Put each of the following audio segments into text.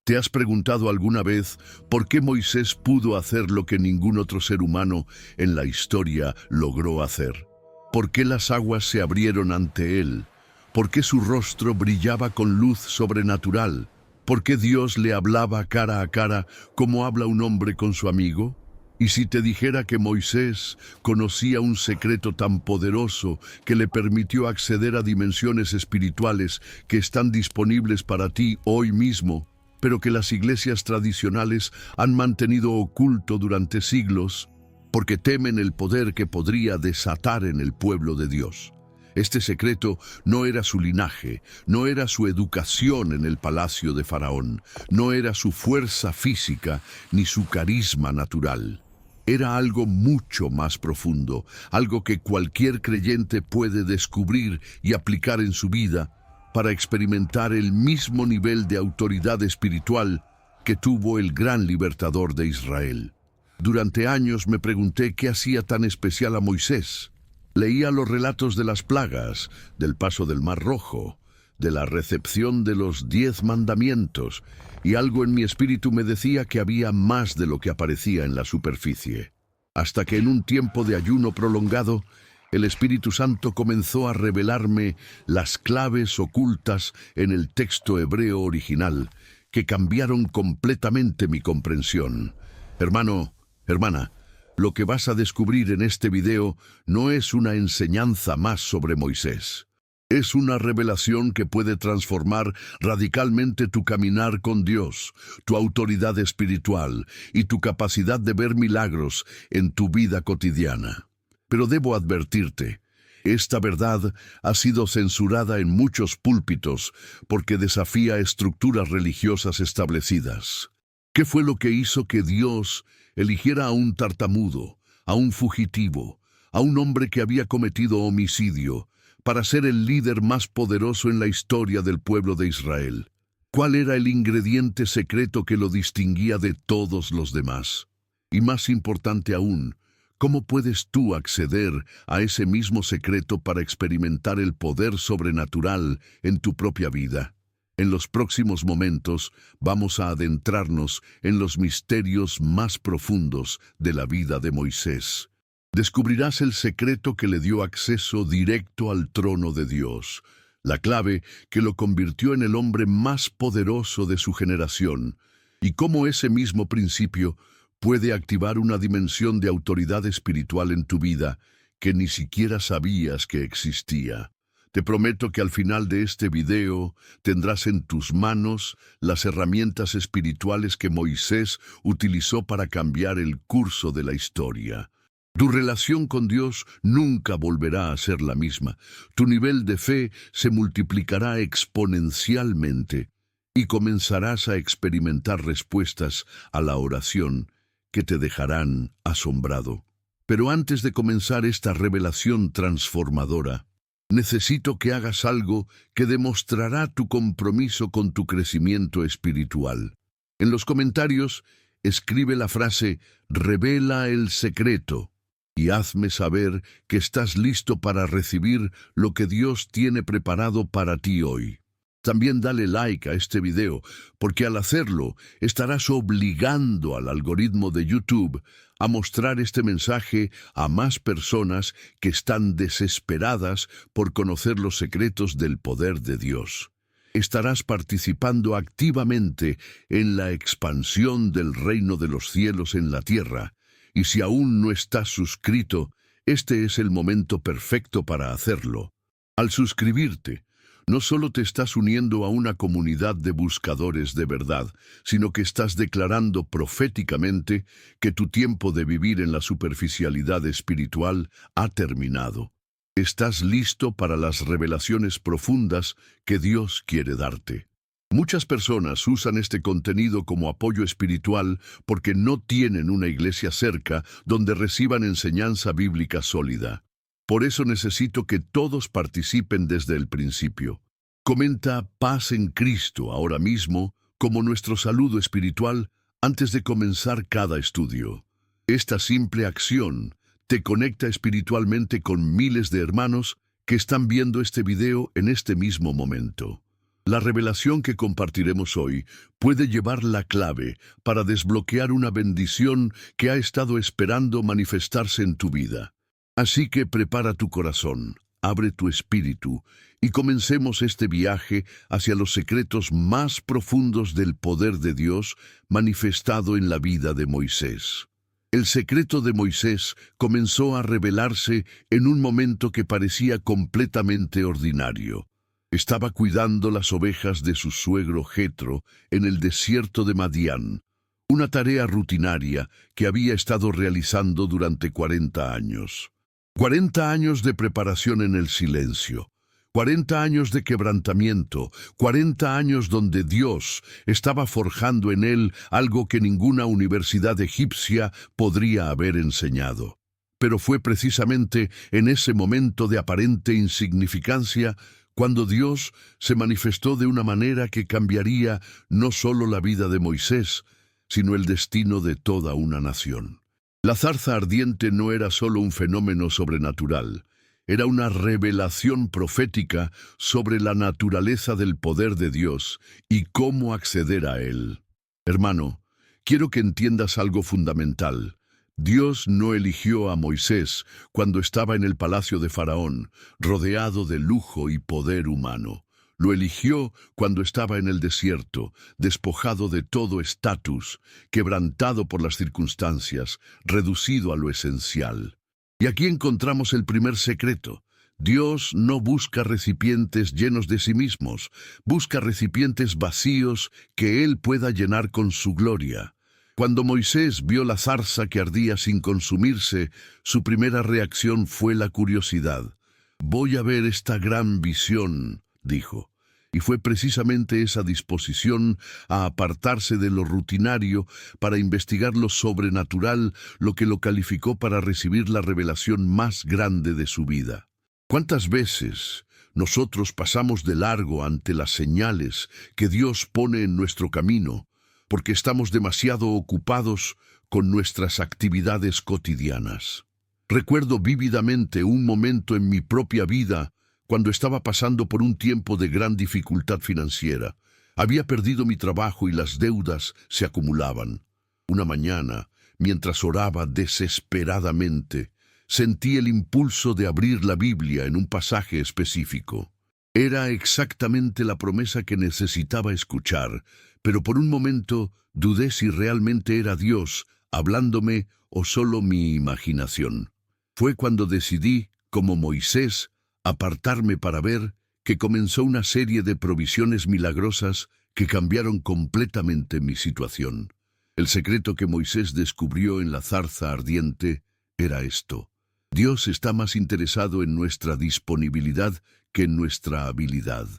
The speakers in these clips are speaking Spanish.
¿Te has preguntado alguna vez por qué Moisés pudo hacer lo que ningún otro ser humano en la historia logró hacer? ¿Por qué las aguas se abrieron ante él? ¿Por qué su rostro brillaba con luz sobrenatural? ¿Por qué Dios le hablaba cara a cara como habla un hombre con su amigo? Y si te dijera que Moisés conocía un secreto tan poderoso que le permitió acceder a dimensiones espirituales que están disponibles para ti hoy mismo, pero que las iglesias tradicionales han mantenido oculto durante siglos, porque temen el poder que podría desatar en el pueblo de Dios? Este secreto no era su linaje, no era su educación en el palacio de Faraón, no era su fuerza física ni su carisma natural. Era algo mucho más profundo, algo que cualquier creyente puede descubrir y aplicar en su vida para experimentar el mismo nivel de autoridad espiritual que tuvo el gran libertador de Israel. Durante años me pregunté qué hacía tan especial a Moisés. Leía los relatos de las plagas, del paso del Mar Rojo, de la recepción de los 10 mandamientos, y algo en mi espíritu me decía que había más de lo que aparecía en la superficie. Hasta que en un tiempo de ayuno prolongado, el Espíritu Santo comenzó a revelarme las claves ocultas en el texto hebreo original, que cambiaron completamente mi comprensión. Hermano, hermana, lo que vas a descubrir en este video no es una enseñanza más sobre Moisés. Es una revelación que puede transformar radicalmente tu caminar con Dios, tu autoridad espiritual y tu capacidad de ver milagros en tu vida cotidiana. Pero debo advertirte, esta verdad ha sido censurada en muchos púlpitos porque desafía estructuras religiosas establecidas. ¿Qué fue lo que hizo que Dios eligiera a un tartamudo, a un fugitivo, a un hombre que había cometido homicidio, para ser el líder más poderoso en la historia del pueblo de Israel? ¿Cuál era el ingrediente secreto que lo distinguía de todos los demás? Y más importante aún, ¿cómo puedes tú acceder a ese mismo secreto para experimentar el poder sobrenatural en tu propia vida? En los próximos momentos vamos a adentrarnos en los misterios más profundos de la vida de Moisés. Descubrirás el secreto que le dio acceso directo al trono de Dios, la clave que lo convirtió en el hombre más poderoso de su generación, y cómo ese mismo principio puede activar una dimensión de autoridad espiritual en tu vida que ni siquiera sabías que existía. Te prometo que al final de este video tendrás en tus manos las herramientas espirituales que Moisés utilizó para cambiar el curso de la historia. Tu relación con Dios nunca volverá a ser la misma. Tu nivel de fe se multiplicará exponencialmente y comenzarás a experimentar respuestas a la oración que te dejarán asombrado. Pero antes de comenzar esta revelación transformadora, necesito que hagas algo que demostrará tu compromiso con tu crecimiento espiritual. En los comentarios, escribe la frase «Revela el secreto» y hazme saber que estás listo para recibir lo que Dios tiene preparado para ti hoy. También dale like a este video, porque al hacerlo estarás obligando al algoritmo de YouTube a mostrar este mensaje a más personas que están desesperadas por conocer los secretos del poder de Dios. Estarás participando activamente en la expansión del reino de los cielos en la tierra, y si aún no estás suscrito, este es el momento perfecto para hacerlo. Al suscribirte, no solo te estás uniendo a una comunidad de buscadores de verdad, sino que estás declarando proféticamente que tu tiempo de vivir en la superficialidad espiritual ha terminado. Estás listo para las revelaciones profundas que Dios quiere darte. Muchas personas usan este contenido como apoyo espiritual porque no tienen una iglesia cerca donde reciban enseñanza bíblica sólida. Por eso necesito que todos participen desde el principio. Comenta «Paz en Cristo» ahora mismo como nuestro saludo espiritual antes de comenzar cada estudio. Esta simple acción te conecta espiritualmente con miles de hermanos que están viendo este video en este mismo momento. La revelación que compartiremos hoy puede llevar la clave para desbloquear una bendición que ha estado esperando manifestarse en tu vida. Así que prepara tu corazón, abre tu espíritu y comencemos este viaje hacia los secretos más profundos del poder de Dios manifestado en la vida de Moisés. El secreto de Moisés comenzó a revelarse en un momento que parecía completamente ordinario. Estaba cuidando las ovejas de su suegro Jetro en el desierto de Madián, una tarea rutinaria que había estado realizando durante 40 años. 40 años de preparación en el silencio, 40 años de quebrantamiento, 40 años donde Dios estaba forjando en él algo que ninguna universidad egipcia podría haber enseñado. Pero fue precisamente en ese momento de aparente insignificancia cuando Dios se manifestó de una manera que cambiaría no solo la vida de Moisés, sino el destino de toda una nación. La zarza ardiente no era solo un fenómeno sobrenatural, era una revelación profética sobre la naturaleza del poder de Dios y cómo acceder a él. Hermano, quiero que entiendas algo fundamental. Dios no eligió a Moisés cuando estaba en el palacio de Faraón, rodeado de lujo y poder humano. Lo eligió cuando estaba en el desierto, despojado de todo estatus, quebrantado por las circunstancias, reducido a lo esencial. Y aquí encontramos el primer secreto. Dios no busca recipientes llenos de sí mismos, busca recipientes vacíos que Él pueda llenar con su gloria. Cuando Moisés vio la zarza que ardía sin consumirse, su primera reacción fue la curiosidad. «Voy a ver esta gran visión», dijo. Y fue precisamente esa disposición a apartarse de lo rutinario para investigar lo sobrenatural lo que lo calificó para recibir la revelación más grande de su vida. ¿Cuántas veces nosotros pasamos de largo ante las señales que Dios pone en nuestro camino porque estamos demasiado ocupados con nuestras actividades cotidianas? Recuerdo vívidamente un momento en mi propia vida cuando estaba pasando por un tiempo de gran dificultad financiera. Había perdido mi trabajo y las deudas se acumulaban. Una mañana, mientras oraba desesperadamente, sentí el impulso de abrir la Biblia en un pasaje específico. Era exactamente la promesa que necesitaba escuchar, pero por un momento dudé si realmente era Dios hablándome o solo mi imaginación. Fue cuando decidí, como Moisés, apartarme para ver que comenzó una serie de provisiones milagrosas que cambiaron completamente mi situación. El secreto que Moisés descubrió en la zarza ardiente era esto: Dios está más interesado en nuestra disponibilidad que en nuestra habilidad.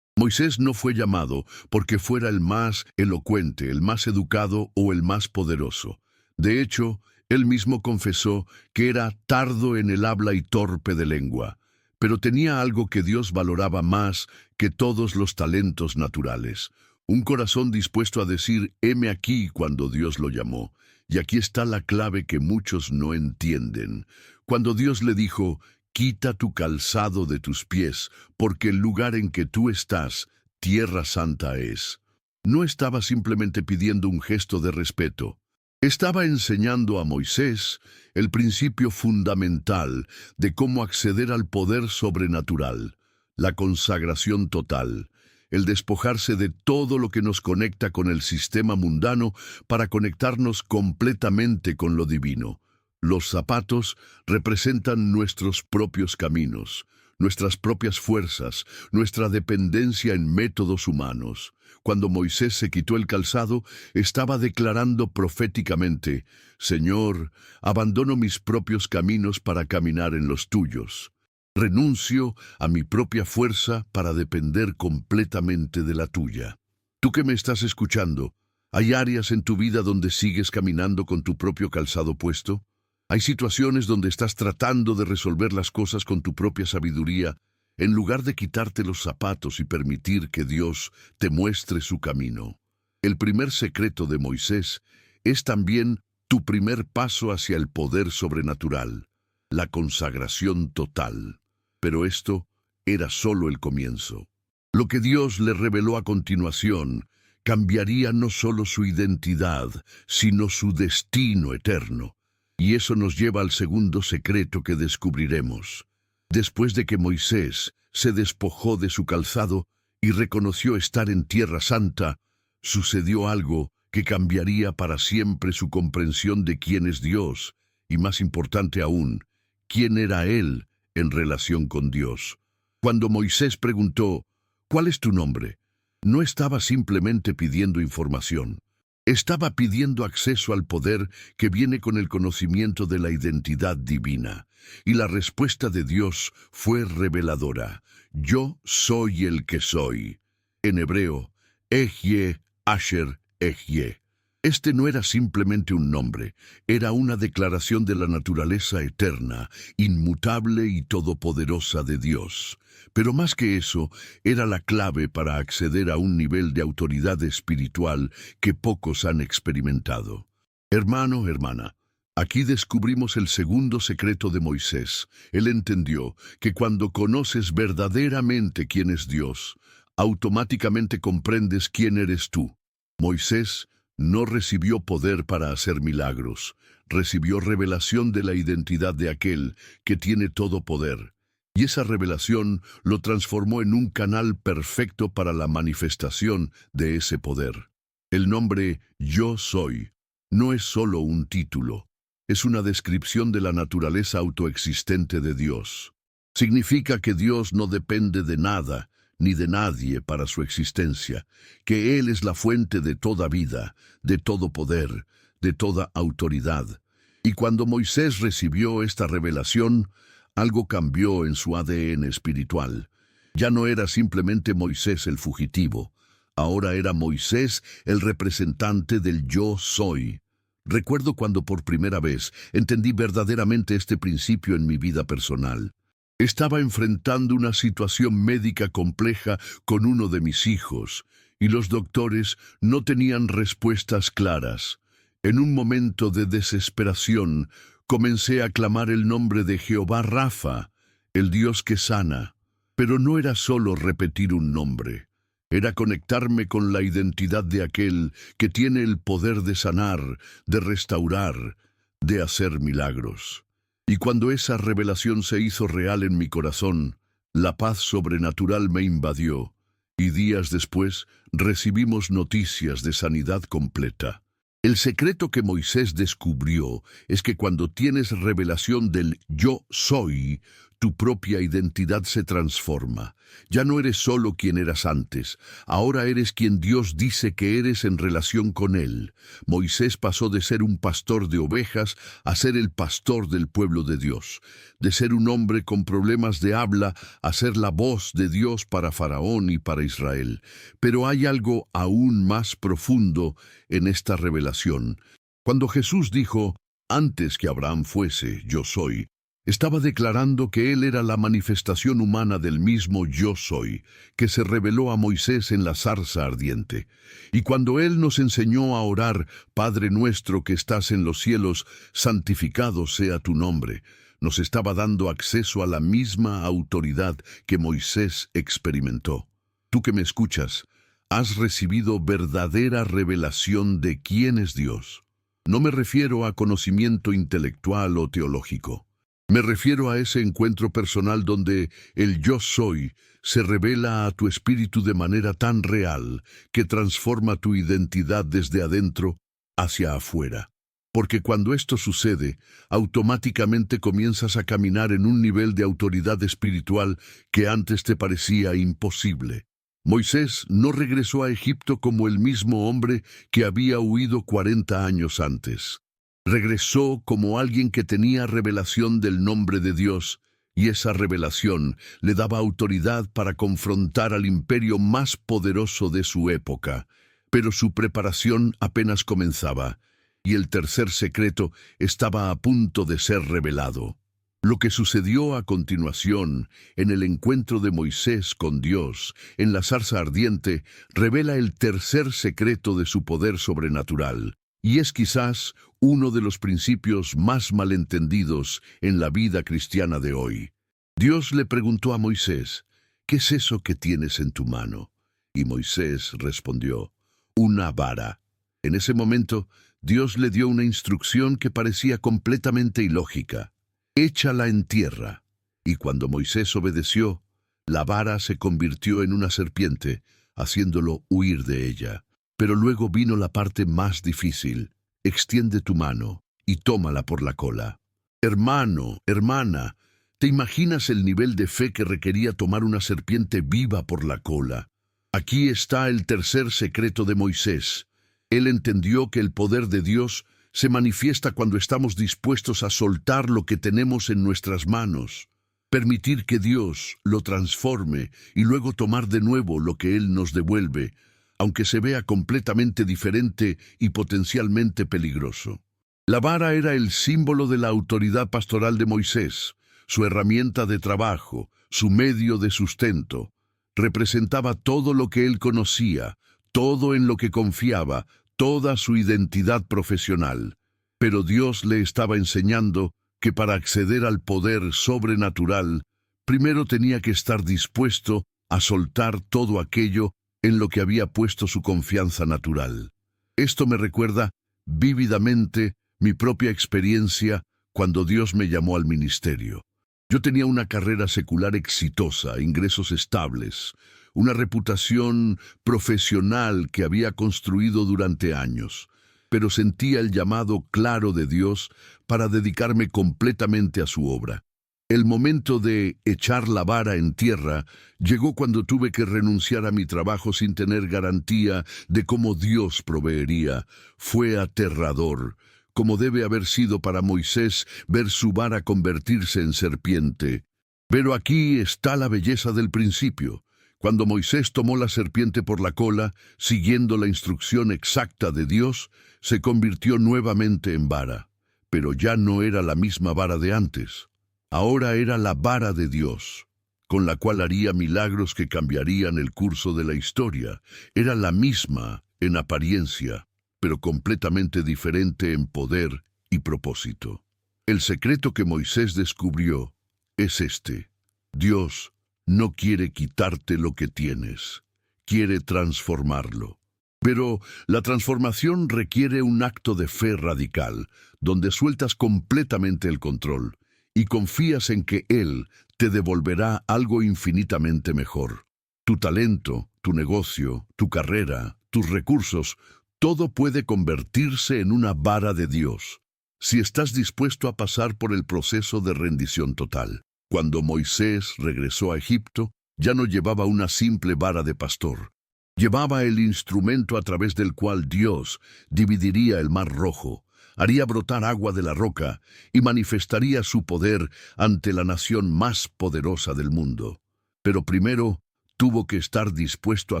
Moisés no fue llamado porque fuera el más elocuente, el más educado o el más poderoso. De hecho, él mismo confesó que era tardo en el habla y torpe de lengua. Pero tenía algo que Dios valoraba más que todos los talentos naturales: un corazón dispuesto a decir «heme aquí» cuando Dios lo llamó. Y aquí está la clave que muchos no entienden. Cuando Dios le dijo «quita tu calzado de tus pies, porque el lugar en que tú estás, tierra santa es», no estaba simplemente pidiendo un gesto de respeto. Estaba enseñando a Moisés el principio fundamental de cómo acceder al poder sobrenatural, la consagración total, el despojarse de todo lo que nos conecta con el sistema mundano para conectarnos completamente con lo divino. Los zapatos representan nuestros propios caminos, nuestras propias fuerzas, nuestra dependencia en métodos humanos. Cuando Moisés se quitó el calzado, estaba declarando proféticamente: «Señor, abandono mis propios caminos para caminar en los tuyos. Renuncio a mi propia fuerza para depender completamente de la tuya». Tú que me estás escuchando, ¿hay áreas en tu vida donde sigues caminando con tu propio calzado puesto? ¿Hay situaciones donde estás tratando de resolver las cosas con tu propia sabiduría, en lugar de quitarte los zapatos y permitir que Dios te muestre su camino? El primer secreto de Moisés es también tu primer paso hacia el poder sobrenatural, la consagración total. Pero esto era solo el comienzo. Lo que Dios le reveló a continuación cambiaría no solo su identidad, sino su destino eterno. Y eso nos lleva al segundo secreto que descubriremos. Después de que Moisés se despojó de su calzado y reconoció estar en Tierra Santa, sucedió algo que cambiaría para siempre su comprensión de quién es Dios, y más importante aún, quién era él en relación con Dios. Cuando Moisés preguntó, ¿cuál es tu nombre?, no estaba simplemente pidiendo información. Estaba pidiendo acceso al poder que viene con el conocimiento de la identidad divina. Y la respuesta de Dios fue reveladora. Yo soy el que soy. En hebreo, Ejye, Asher, Ejye. Este no era simplemente un nombre, era una declaración de la naturaleza eterna, inmutable y todopoderosa de Dios. Pero más que eso, era la clave para acceder a un nivel de autoridad espiritual que pocos han experimentado. Hermano, hermana, aquí descubrimos el segundo secreto de Moisés. Él entendió que cuando conoces verdaderamente quién es Dios, automáticamente comprendes quién eres tú. Moisés no recibió poder para hacer milagros, recibió revelación de la identidad de aquel que tiene todo poder. Y esa revelación lo transformó en un canal perfecto para la manifestación de ese poder. El nombre Yo Soy no es solo un título, es una descripción de la naturaleza autoexistente de Dios. Significa que Dios no depende de nada ni de nadie para su existencia, que Él es la fuente de toda vida, de todo poder, de toda autoridad. Y cuando Moisés recibió esta revelación, algo cambió en su ADN espiritual. Ya no era simplemente Moisés el fugitivo, ahora era Moisés el representante del Yo Soy. Recuerdo cuando por primera vez entendí verdaderamente este principio en mi vida personal. Estaba enfrentando una situación médica compleja con uno de mis hijos, y los doctores no tenían respuestas claras. En un momento de desesperación, comencé a clamar el nombre de Jehová Rafa, el Dios que sana. Pero no era solo repetir un nombre, era conectarme con la identidad de aquel que tiene el poder de sanar, de restaurar, de hacer milagros. Y cuando esa revelación se hizo real en mi corazón, la paz sobrenatural me invadió, y días después recibimos noticias de sanidad completa. El secreto que Moisés descubrió es que cuando tienes revelación del Yo Soy, tu propia identidad se transforma. Ya no eres solo quien eras antes, ahora eres quien Dios dice que eres en relación con Él. Moisés pasó de ser un pastor de ovejas a ser el pastor del pueblo de Dios, de ser un hombre con problemas de habla a ser la voz de Dios para Faraón y para Israel. Pero hay algo aún más profundo en esta revelación. Cuando Jesús dijo, antes que Abraham fuese, yo soy, estaba declarando que él era la manifestación humana del mismo Yo Soy, que se reveló a Moisés en la zarza ardiente. Y cuando él nos enseñó a orar, Padre nuestro que estás en los cielos, santificado sea tu nombre, nos estaba dando acceso a la misma autoridad que Moisés experimentó. Tú que me escuchas, has recibido verdadera revelación de quién es Dios. No me refiero a conocimiento intelectual o teológico. Me refiero a ese encuentro personal donde el Yo Soy se revela a tu espíritu de manera tan real que transforma tu identidad desde adentro hacia afuera. Porque cuando esto sucede, automáticamente comienzas a caminar en un nivel de autoridad espiritual que antes te parecía imposible. Moisés no regresó a Egipto como el mismo hombre que había huido 40 años antes. Regresó como alguien que tenía revelación del nombre de Dios, y esa revelación le daba autoridad para confrontar al imperio más poderoso de su época. Pero su preparación apenas comenzaba, y el tercer secreto estaba a punto de ser revelado. Lo que sucedió a continuación, en el encuentro de Moisés con Dios, en la zarza ardiente, revela el tercer secreto de su poder sobrenatural. Y es quizás uno de los principios más malentendidos en la vida cristiana de hoy. Dios le preguntó a Moisés, ¿qué es eso que tienes en tu mano? Y Moisés respondió, una vara. En ese momento, Dios le dio una instrucción que parecía completamente ilógica. Échala en tierra. Y cuando Moisés obedeció, la vara se convirtió en una serpiente, haciéndolo huir de ella. Pero luego vino la parte más difícil. Extiende tu mano y tómala por la cola. Hermano, hermana, ¿te imaginas el nivel de fe que requería tomar una serpiente viva por la cola? Aquí está el tercer secreto de Moisés. Él entendió que el poder de Dios se manifiesta cuando estamos dispuestos a soltar lo que tenemos en nuestras manos, permitir que Dios lo transforme y luego tomar de nuevo lo que Él nos devuelve, aunque se vea completamente diferente y potencialmente peligroso. La vara era el símbolo de la autoridad pastoral de Moisés, su herramienta de trabajo, su medio de sustento. Representaba todo lo que él conocía, todo en lo que confiaba, toda su identidad profesional. Pero Dios le estaba enseñando que para acceder al poder sobrenatural, primero tenía que estar dispuesto a soltar todo aquello en lo que había puesto su confianza natural. Esto me recuerda vívidamente mi propia experiencia cuando Dios me llamó al ministerio. Yo tenía una carrera secular exitosa, ingresos estables, una reputación profesional que había construido durante años, pero sentía el llamado claro de Dios para dedicarme completamente a su obra. El momento de echar la vara en tierra llegó cuando tuve que renunciar a mi trabajo sin tener garantía de cómo Dios proveería. Fue aterrador, como debe haber sido para Moisés ver su vara convertirse en serpiente. Pero aquí está la belleza del principio. Cuando Moisés tomó la serpiente por la cola, siguiendo la instrucción exacta de Dios, se convirtió nuevamente en vara. Pero ya no era la misma vara de antes. Ahora era la vara de Dios, con la cual haría milagros que cambiarían el curso de la historia. Era la misma en apariencia, pero completamente diferente en poder y propósito. El secreto que Moisés descubrió es este: Dios no quiere quitarte lo que tienes, quiere transformarlo. Pero la transformación requiere un acto de fe radical, donde sueltas completamente el control y confías en que Él te devolverá algo infinitamente mejor. Tu talento, tu negocio, tu carrera, tus recursos, todo puede convertirse en una vara de Dios, si estás dispuesto a pasar por el proceso de rendición total. Cuando Moisés regresó a Egipto, ya no llevaba una simple vara de pastor. Llevaba el instrumento a través del cual Dios dividiría el Mar Rojo, haría brotar agua de la roca y manifestaría su poder ante la nación más poderosa del mundo. Pero primero tuvo que estar dispuesto a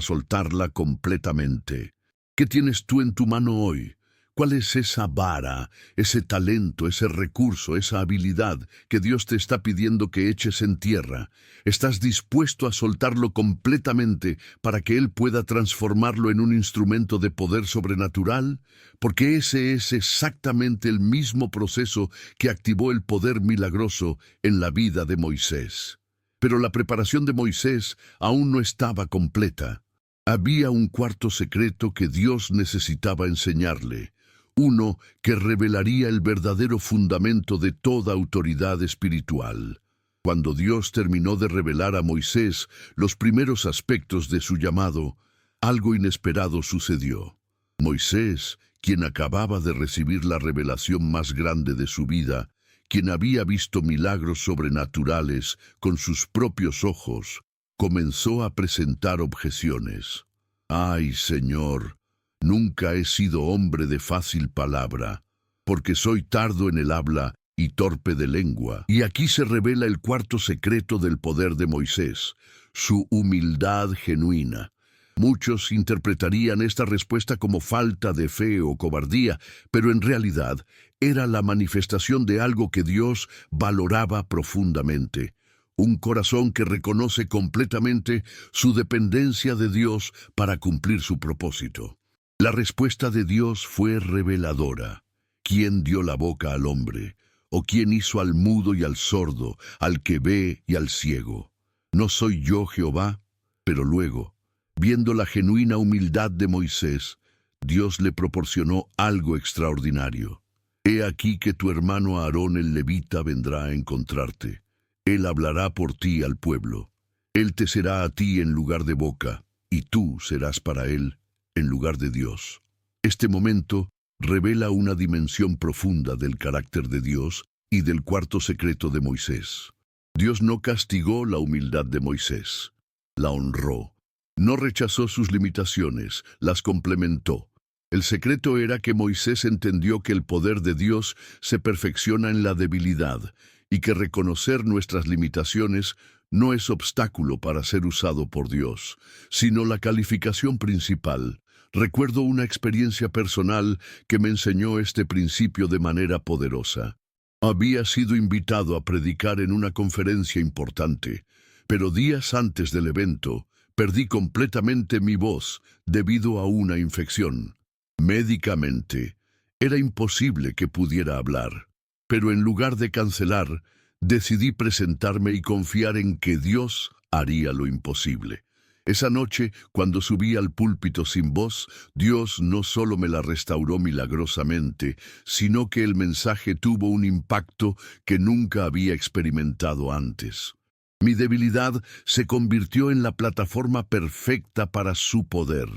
soltarla completamente. ¿Qué tienes tú en tu mano hoy? ¿Cuál es esa vara, ese talento, ese recurso, esa habilidad que Dios te está pidiendo que eches en tierra? ¿Estás dispuesto a soltarlo completamente para que Él pueda transformarlo en un instrumento de poder sobrenatural? Porque ese es exactamente el mismo proceso que activó el poder milagroso en la vida de Moisés. Pero la preparación de Moisés aún no estaba completa. Había un cuarto secreto que Dios necesitaba enseñarle. Uno que revelaría el verdadero fundamento de toda autoridad espiritual. Cuando Dios terminó de revelar a Moisés los primeros aspectos de su llamado, algo inesperado sucedió. Moisés, quien acababa de recibir la revelación más grande de su vida, quien había visto milagros sobrenaturales con sus propios ojos, comenzó a presentar objeciones. «Ay, Señor, nunca he sido hombre de fácil palabra, porque soy tardo en el habla y torpe de lengua». Y aquí se revela el cuarto secreto del poder de Moisés, su humildad genuina. Muchos interpretarían esta respuesta como falta de fe o cobardía, pero en realidad era la manifestación de algo que Dios valoraba profundamente. Un corazón que reconoce completamente su dependencia de Dios para cumplir su propósito. La respuesta de Dios fue reveladora. ¿Quién dio la boca al hombre? ¿O quién hizo al mudo y al sordo, al que ve y al ciego? ¿No soy yo Jehová? Pero luego, viendo la genuina humildad de Moisés, Dios le proporcionó algo extraordinario. He aquí que tu hermano Aarón el levita vendrá a encontrarte. Él hablará por ti al pueblo. Él te será a ti en lugar de boca, y tú serás para él en lugar de Dios. Este momento revela una dimensión profunda del carácter de Dios y del cuarto secreto de Moisés. Dios no castigó la humildad de Moisés, la honró. No rechazó sus limitaciones, las complementó. El secreto era que Moisés entendió que el poder de Dios se perfecciona en la debilidad y que reconocer nuestras limitaciones no es obstáculo para ser usado por Dios, sino la calificación principal. Recuerdo una experiencia personal que me enseñó este principio de manera poderosa. Había sido invitado a predicar en una conferencia importante, pero días antes del evento perdí completamente mi voz debido a una infección. Médicamente, era imposible que pudiera hablar, pero en lugar de cancelar, decidí presentarme y confiar en que Dios haría lo imposible. Esa noche, cuando subí al púlpito sin voz, Dios no solo me la restauró milagrosamente, sino que el mensaje tuvo un impacto que nunca había experimentado antes. Mi debilidad se convirtió en la plataforma perfecta para su poder.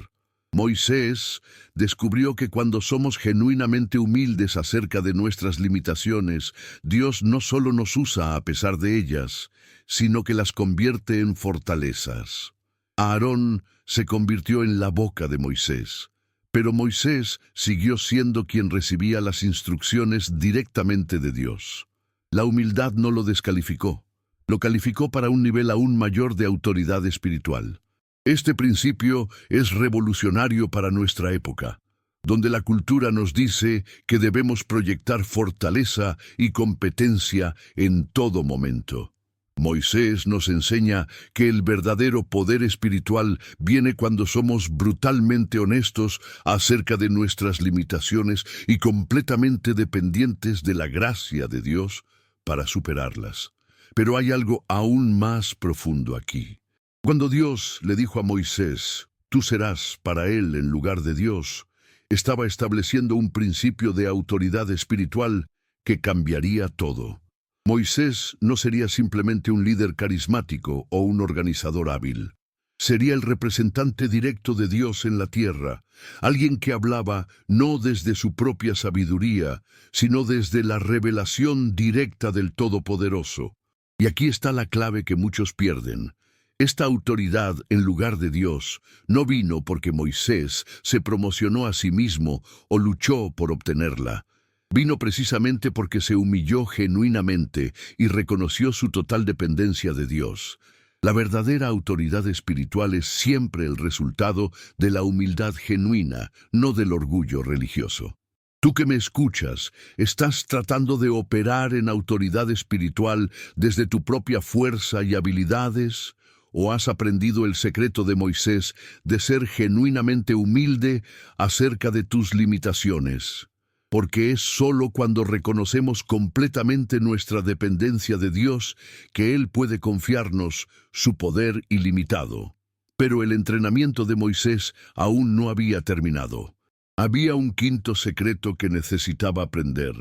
Moisés descubrió que cuando somos genuinamente humildes acerca de nuestras limitaciones, Dios no solo nos usa a pesar de ellas, sino que las convierte en fortalezas. Aarón se convirtió en la boca de Moisés, pero Moisés siguió siendo quien recibía las instrucciones directamente de Dios. La humildad no lo descalificó, lo calificó para un nivel aún mayor de autoridad espiritual. Este principio es revolucionario para nuestra época, donde la cultura nos dice que debemos proyectar fortaleza y competencia en todo momento. Moisés nos enseña que el verdadero poder espiritual viene cuando somos brutalmente honestos acerca de nuestras limitaciones y completamente dependientes de la gracia de Dios para superarlas. Pero hay algo aún más profundo aquí. Cuando Dios le dijo a Moisés, «Tú serás para él en lugar de Dios», estaba estableciendo un principio de autoridad espiritual que cambiaría todo. Moisés no sería simplemente un líder carismático o un organizador hábil. Sería el representante directo de Dios en la tierra, alguien que hablaba no desde su propia sabiduría, sino desde la revelación directa del Todopoderoso. Y aquí está la clave que muchos pierden. Esta autoridad en lugar de Dios no vino porque Moisés se promocionó a sí mismo o luchó por obtenerla. Vino precisamente porque se humilló genuinamente y reconoció su total dependencia de Dios. La verdadera autoridad espiritual es siempre el resultado de la humildad genuina, no del orgullo religioso. Tú que me escuchas, ¿estás tratando de operar en autoridad espiritual desde tu propia fuerza y habilidades? ¿O has aprendido el secreto de Moisés de ser genuinamente humilde acerca de tus limitaciones? Porque es solo cuando reconocemos completamente nuestra dependencia de Dios que Él puede confiarnos su poder ilimitado. Pero el entrenamiento de Moisés aún no había terminado. Había un quinto secreto que necesitaba aprender,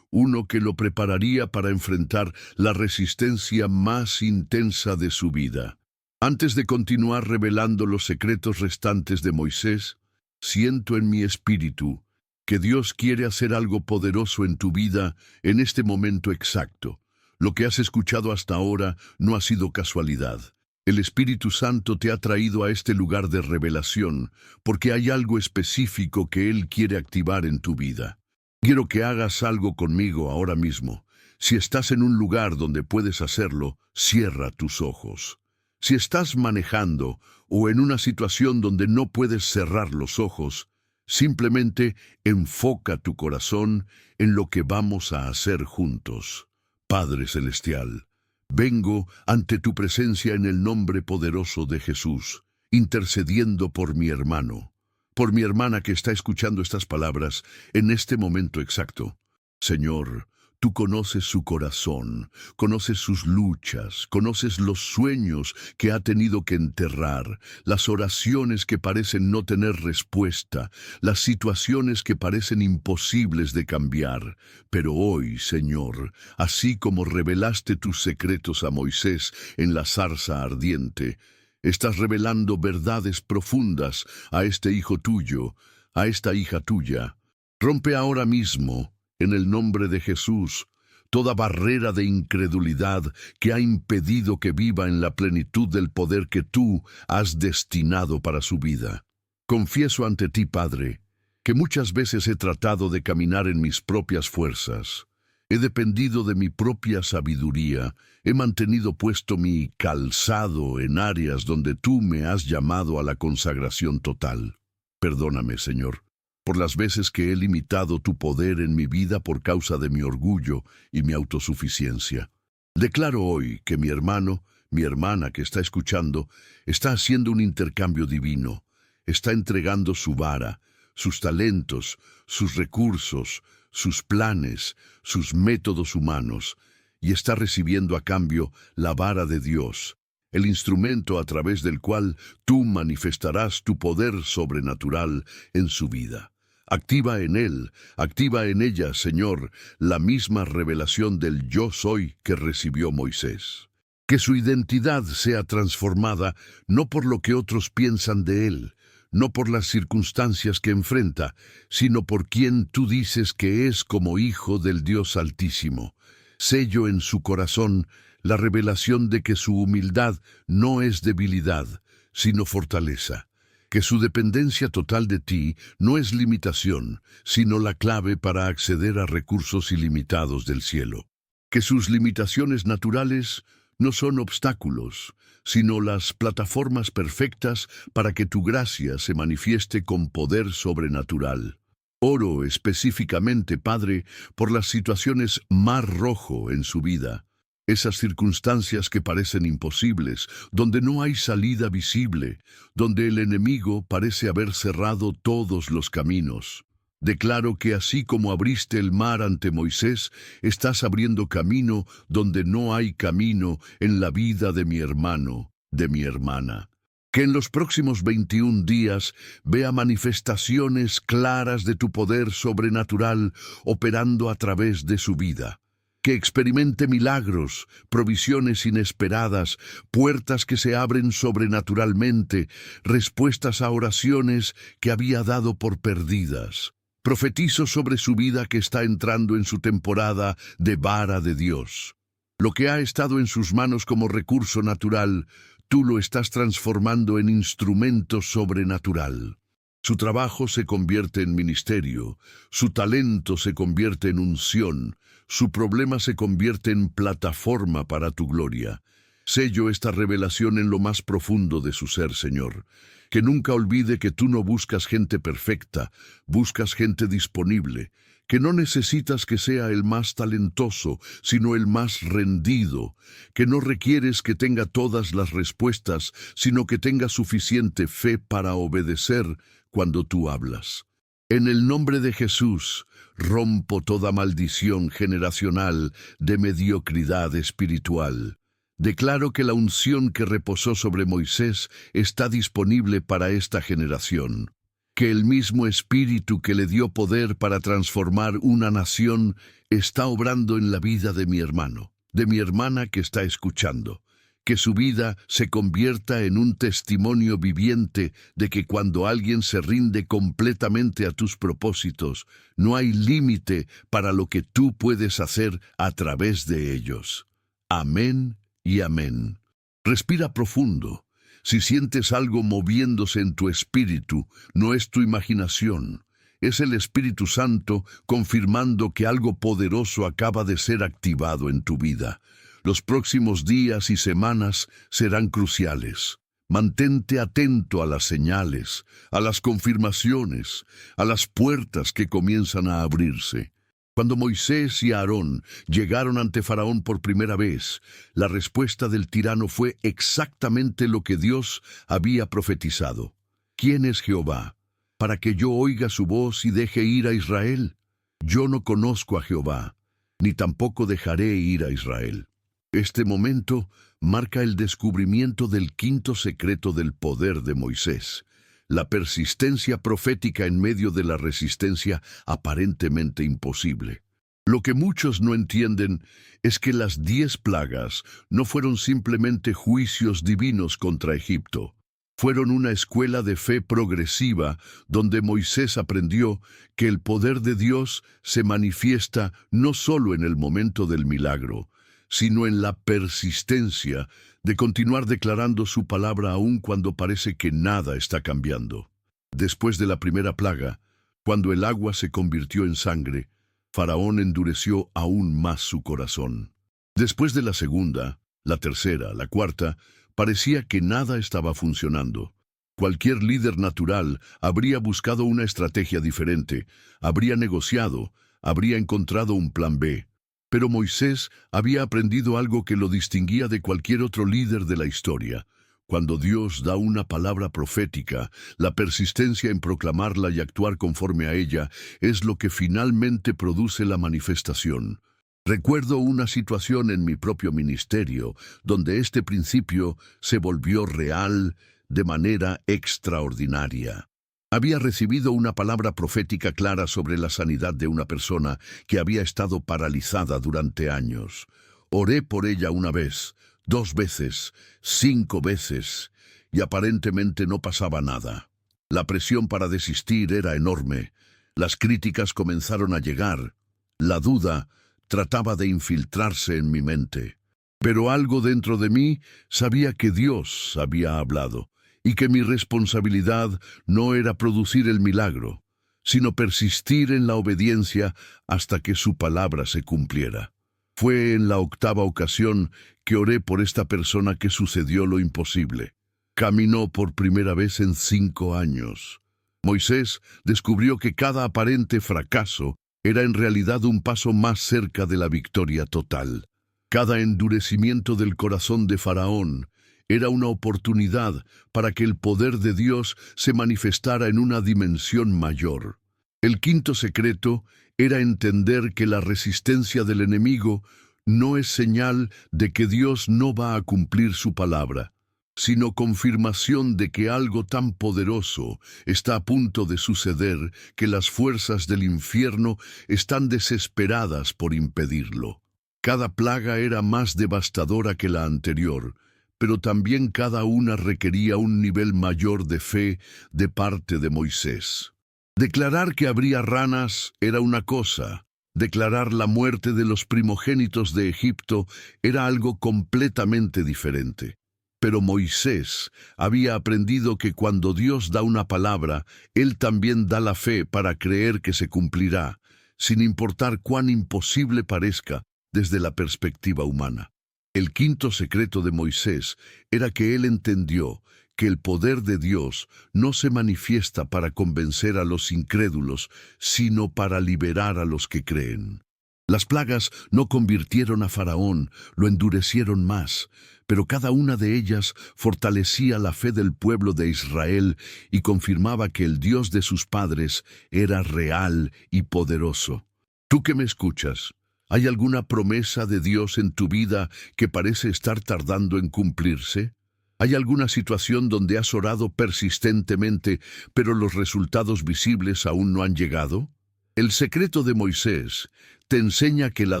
uno que lo prepararía para enfrentar la resistencia más intensa de su vida. Antes de continuar revelando los secretos restantes de Moisés, siento en mi espíritu que Dios quiere hacer algo poderoso en tu vida en este momento exacto. Lo que has escuchado hasta ahora no ha sido casualidad. El Espíritu Santo te ha traído a este lugar de revelación porque hay algo específico que Él quiere activar en tu vida. Quiero que hagas algo conmigo ahora mismo. Si estás en un lugar donde puedes hacerlo, cierra tus ojos. Si estás manejando o en una situación donde no puedes cerrar los ojos, simplemente enfoca tu corazón en lo que vamos a hacer juntos. Padre Celestial, vengo ante tu presencia en el nombre poderoso de Jesús, intercediendo por mi hermano, por mi hermana que está escuchando estas palabras en este momento exacto. Señor, Tú conoces su corazón, conoces sus luchas, conoces los sueños que ha tenido que enterrar, las oraciones que parecen no tener respuesta, las situaciones que parecen imposibles de cambiar. Pero hoy, Señor, así como revelaste tus secretos a Moisés en la zarza ardiente, estás revelando verdades profundas a este hijo tuyo, a esta hija tuya. Rompe ahora mismo, en el nombre de Jesús, toda barrera de incredulidad que ha impedido que viva en la plenitud del poder que tú has destinado para su vida. Confieso ante ti, Padre, que muchas veces he tratado de caminar en mis propias fuerzas. He dependido de mi propia sabiduría, he mantenido puesto mi calzado en áreas donde tú me has llamado a la consagración total. Perdóname, Señor, por las veces que he limitado tu poder en mi vida por causa de mi orgullo y mi autosuficiencia. Declaro hoy que mi hermano, mi hermana que está escuchando, está haciendo un intercambio divino, está entregando su vara, sus talentos, sus recursos, sus planes, sus métodos humanos, y está recibiendo a cambio la vara de Dios, el instrumento a través del cual tú manifestarás tu poder sobrenatural en su vida. Activa en él, activa en ella, Señor, la misma revelación del yo soy que recibió Moisés. Que su identidad sea transformada no por lo que otros piensan de él, no por las circunstancias que enfrenta, sino por quien tú dices que es como hijo del Dios Altísimo. Sello en su corazón la revelación de que su humildad no es debilidad, sino fortaleza. Que su dependencia total de ti no es limitación, sino la clave para acceder a recursos ilimitados del cielo. Que sus limitaciones naturales no son obstáculos, sino las plataformas perfectas para que tu gracia se manifieste con poder sobrenatural. Oro específicamente, Padre, por las situaciones mar rojo en su vida. Esas circunstancias que parecen imposibles, donde no hay salida visible, donde el enemigo parece haber cerrado todos los caminos. Declaro que así como abriste el mar ante Moisés, estás abriendo camino donde no hay camino en la vida de mi hermano, de mi hermana. Que en los próximos 21 días vea manifestaciones claras de tu poder sobrenatural operando a través de su vida. Que experimente milagros, provisiones inesperadas, puertas que se abren sobrenaturalmente, respuestas a oraciones que había dado por perdidas. Profetizo sobre su vida que está entrando en su temporada de vara de Dios. Lo que ha estado en sus manos como recurso natural, tú lo estás transformando en instrumento sobrenatural. Su trabajo se convierte en ministerio, su talento se convierte en unción, su problema se convierte en plataforma para tu gloria. Sello esta revelación en lo más profundo de su ser, Señor. Que nunca olvide que tú no buscas gente perfecta, buscas gente disponible, que no necesitas que sea el más talentoso, sino el más rendido, que no requieres que tenga todas las respuestas, sino que tenga suficiente fe para obedecer cuando tú hablas. En el nombre de Jesús, rompo toda maldición generacional de mediocridad espiritual. Declaro que la unción que reposó sobre Moisés está disponible para esta generación. Que el mismo Espíritu que le dio poder para transformar una nación está obrando en la vida de mi hermano, de mi hermana que está escuchando. Que su vida se convierta en un testimonio viviente de que cuando alguien se rinde completamente a tus propósitos, no hay límite para lo que tú puedes hacer a través de ellos. Amén y amén. Respira profundo. Si sientes algo moviéndose en tu espíritu, no es tu imaginación. Es el Espíritu Santo confirmando que algo poderoso acaba de ser activado en tu vida. Los próximos días y semanas serán cruciales. Mantente atento a las señales, a las confirmaciones, a las puertas que comienzan a abrirse. Cuando Moisés y Aarón llegaron ante Faraón por primera vez, la respuesta del tirano fue exactamente lo que Dios había profetizado. ¿Quién es Jehová, para que yo oiga su voz y deje ir a Israel? Yo no conozco a Jehová. ni tampoco dejaré ir a Israel. Este momento marca el descubrimiento del quinto secreto del poder de Moisés, la persistencia profética en medio de la resistencia aparentemente imposible. Lo que muchos no entienden es que las 10 plagas no fueron simplemente juicios divinos contra Egipto. Fueron una escuela de fe progresiva donde Moisés aprendió que el poder de Dios se manifiesta no solo en el momento del milagro, sino en la persistencia de continuar declarando su palabra aun cuando parece que nada está cambiando. Después de la primera plaga, cuando el agua se convirtió en sangre, Faraón endureció aún más su corazón. Después de la segunda, la tercera, la cuarta, parecía que nada estaba funcionando. Cualquier líder natural habría buscado una estrategia diferente, habría negociado, habría encontrado un plan B. Pero Moisés había aprendido algo que lo distinguía de cualquier otro líder de la historia. Cuando Dios da una palabra profética, la persistencia en proclamarla y actuar conforme a ella es lo que finalmente produce la manifestación. Recuerdo una situación en mi propio ministerio donde este principio se volvió real de manera extraordinaria. Había recibido una palabra profética clara sobre la sanidad de una persona que había estado paralizada durante años. Oré por ella una vez, 2 veces, 5 veces, y aparentemente no pasaba nada. La presión para desistir era enorme. Las críticas comenzaron a llegar. La duda trataba de infiltrarse en mi mente. Pero algo dentro de mí sabía que Dios había hablado, y que mi responsabilidad no era producir el milagro, sino persistir en la obediencia hasta que su palabra se cumpliera. Fue en la 8ª ocasión que oré por esta persona que sucedió lo imposible. Caminó por primera vez en 5 años. Moisés descubrió que cada aparente fracaso era en realidad un paso más cerca de la victoria total. Cada endurecimiento del corazón de Faraón era una oportunidad para que el poder de Dios se manifestara en una dimensión mayor. El quinto secreto era entender que la resistencia del enemigo no es señal de que Dios no va a cumplir su palabra, sino confirmación de que algo tan poderoso está a punto de suceder que las fuerzas del infierno están desesperadas por impedirlo. Cada plaga era más devastadora que la anterior, pero también cada una requería un nivel mayor de fe de parte de Moisés. Declarar que habría ranas era una cosa, declarar la muerte de los primogénitos de Egipto era algo completamente diferente. Pero Moisés había aprendido que cuando Dios da una palabra, Él también da la fe para creer que se cumplirá, sin importar cuán imposible parezca desde la perspectiva humana. El quinto secreto de Moisés era que él entendió que el poder de Dios no se manifiesta para convencer a los incrédulos, sino para liberar a los que creen. Las plagas no convirtieron a Faraón, lo endurecieron más, pero cada una de ellas fortalecía la fe del pueblo de Israel y confirmaba que el Dios de sus padres era real y poderoso. Tú que me escuchas, ¿hay alguna promesa de Dios en tu vida que parece estar tardando en cumplirse? ¿Hay alguna situación donde has orado persistentemente, pero los resultados visibles aún no han llegado? El secreto de Moisés te enseña que la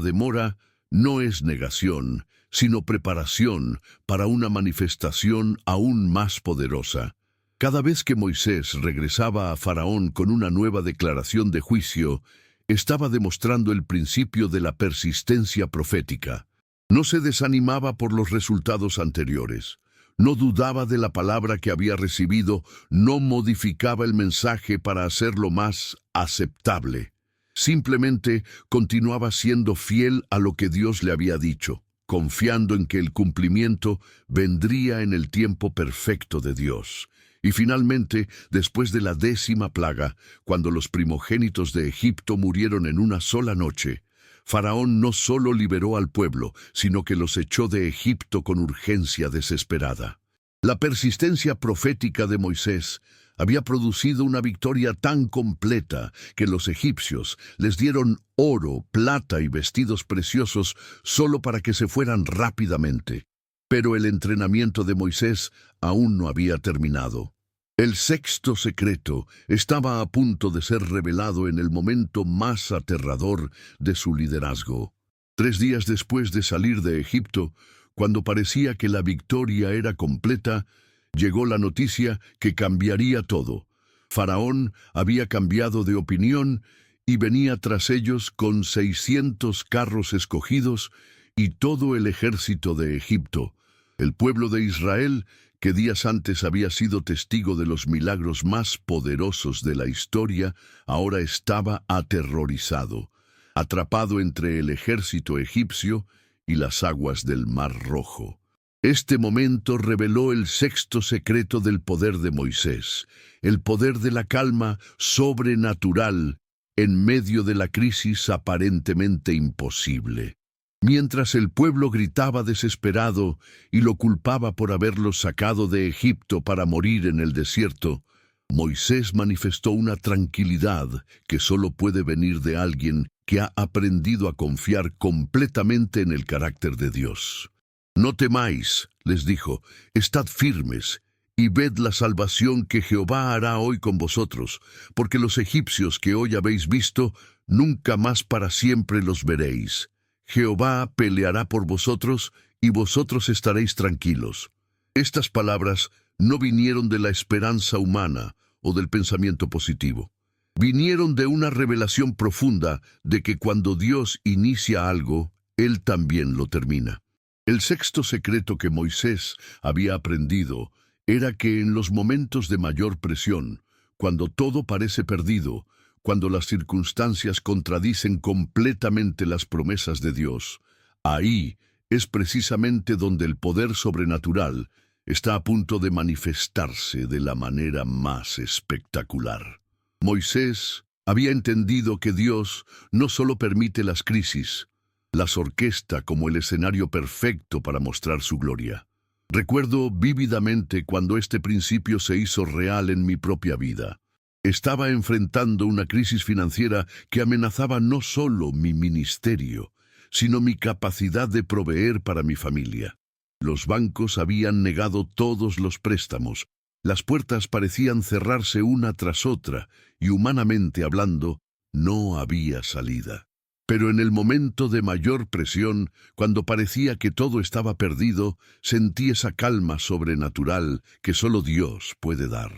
demora no es negación, sino preparación para una manifestación aún más poderosa. Cada vez que Moisés regresaba a Faraón con una nueva declaración de juicio, estaba demostrando el principio de la persistencia profética. No se desanimaba por los resultados anteriores. No dudaba de la palabra que había recibido, no modificaba el mensaje para hacerlo más aceptable. Simplemente continuaba siendo fiel a lo que Dios le había dicho, confiando en que el cumplimiento vendría en el tiempo perfecto de Dios. Y finalmente, después de la 10ª plaga, cuando los primogénitos de Egipto murieron en una sola noche, Faraón no solo liberó al pueblo, sino que los echó de Egipto con urgencia desesperada. La persistencia profética de Moisés había producido una victoria tan completa que los egipcios les dieron oro, plata y vestidos preciosos solo para que se fueran rápidamente. Pero el entrenamiento de Moisés aún no había terminado. El sexto secreto estaba a punto de ser revelado en el momento más aterrador de su liderazgo. 3 días después de salir de Egipto, cuando parecía que la victoria era completa, llegó la noticia que cambiaría todo. Faraón había cambiado de opinión y venía tras ellos con 600 carros escogidos y todo el ejército de Egipto. El pueblo de Israel, que días antes había sido testigo de los milagros más poderosos de la historia, ahora estaba aterrorizado, atrapado entre el ejército egipcio y las aguas del Mar Rojo. Este momento reveló el sexto secreto del poder de Moisés, el poder de la calma sobrenatural en medio de la crisis aparentemente imposible. Mientras el pueblo gritaba desesperado y lo culpaba por haberlos sacado de Egipto para morir en el desierto, Moisés manifestó una tranquilidad que solo puede venir de alguien que ha aprendido a confiar completamente en el carácter de Dios. «No temáis», les dijo, «estad firmes y ved la salvación que Jehová hará hoy con vosotros, porque los egipcios que hoy habéis visto, nunca más para siempre los veréis. Jehová peleará por vosotros y vosotros estaréis tranquilos». Estas palabras no vinieron de la esperanza humana o del pensamiento positivo. Vinieron de una revelación profunda de que cuando Dios inicia algo, Él también lo termina. El sexto secreto que Moisés había aprendido era que en los momentos de mayor presión, cuando todo parece perdido, cuando las circunstancias contradicen completamente las promesas de Dios, ahí es precisamente donde el poder sobrenatural está a punto de manifestarse de la manera más espectacular. Moisés había entendido que Dios no solo permite las crisis, las orquesta como el escenario perfecto para mostrar su gloria. Recuerdo vívidamente cuando este principio se hizo real en mi propia vida. Estaba enfrentando una crisis financiera que amenazaba no solo mi ministerio, sino mi capacidad de proveer para mi familia. Los bancos habían negado todos los préstamos, las puertas parecían cerrarse una tras otra y, humanamente hablando, no había salida. Pero en el momento de mayor presión, cuando parecía que todo estaba perdido, sentí esa calma sobrenatural que solo Dios puede dar.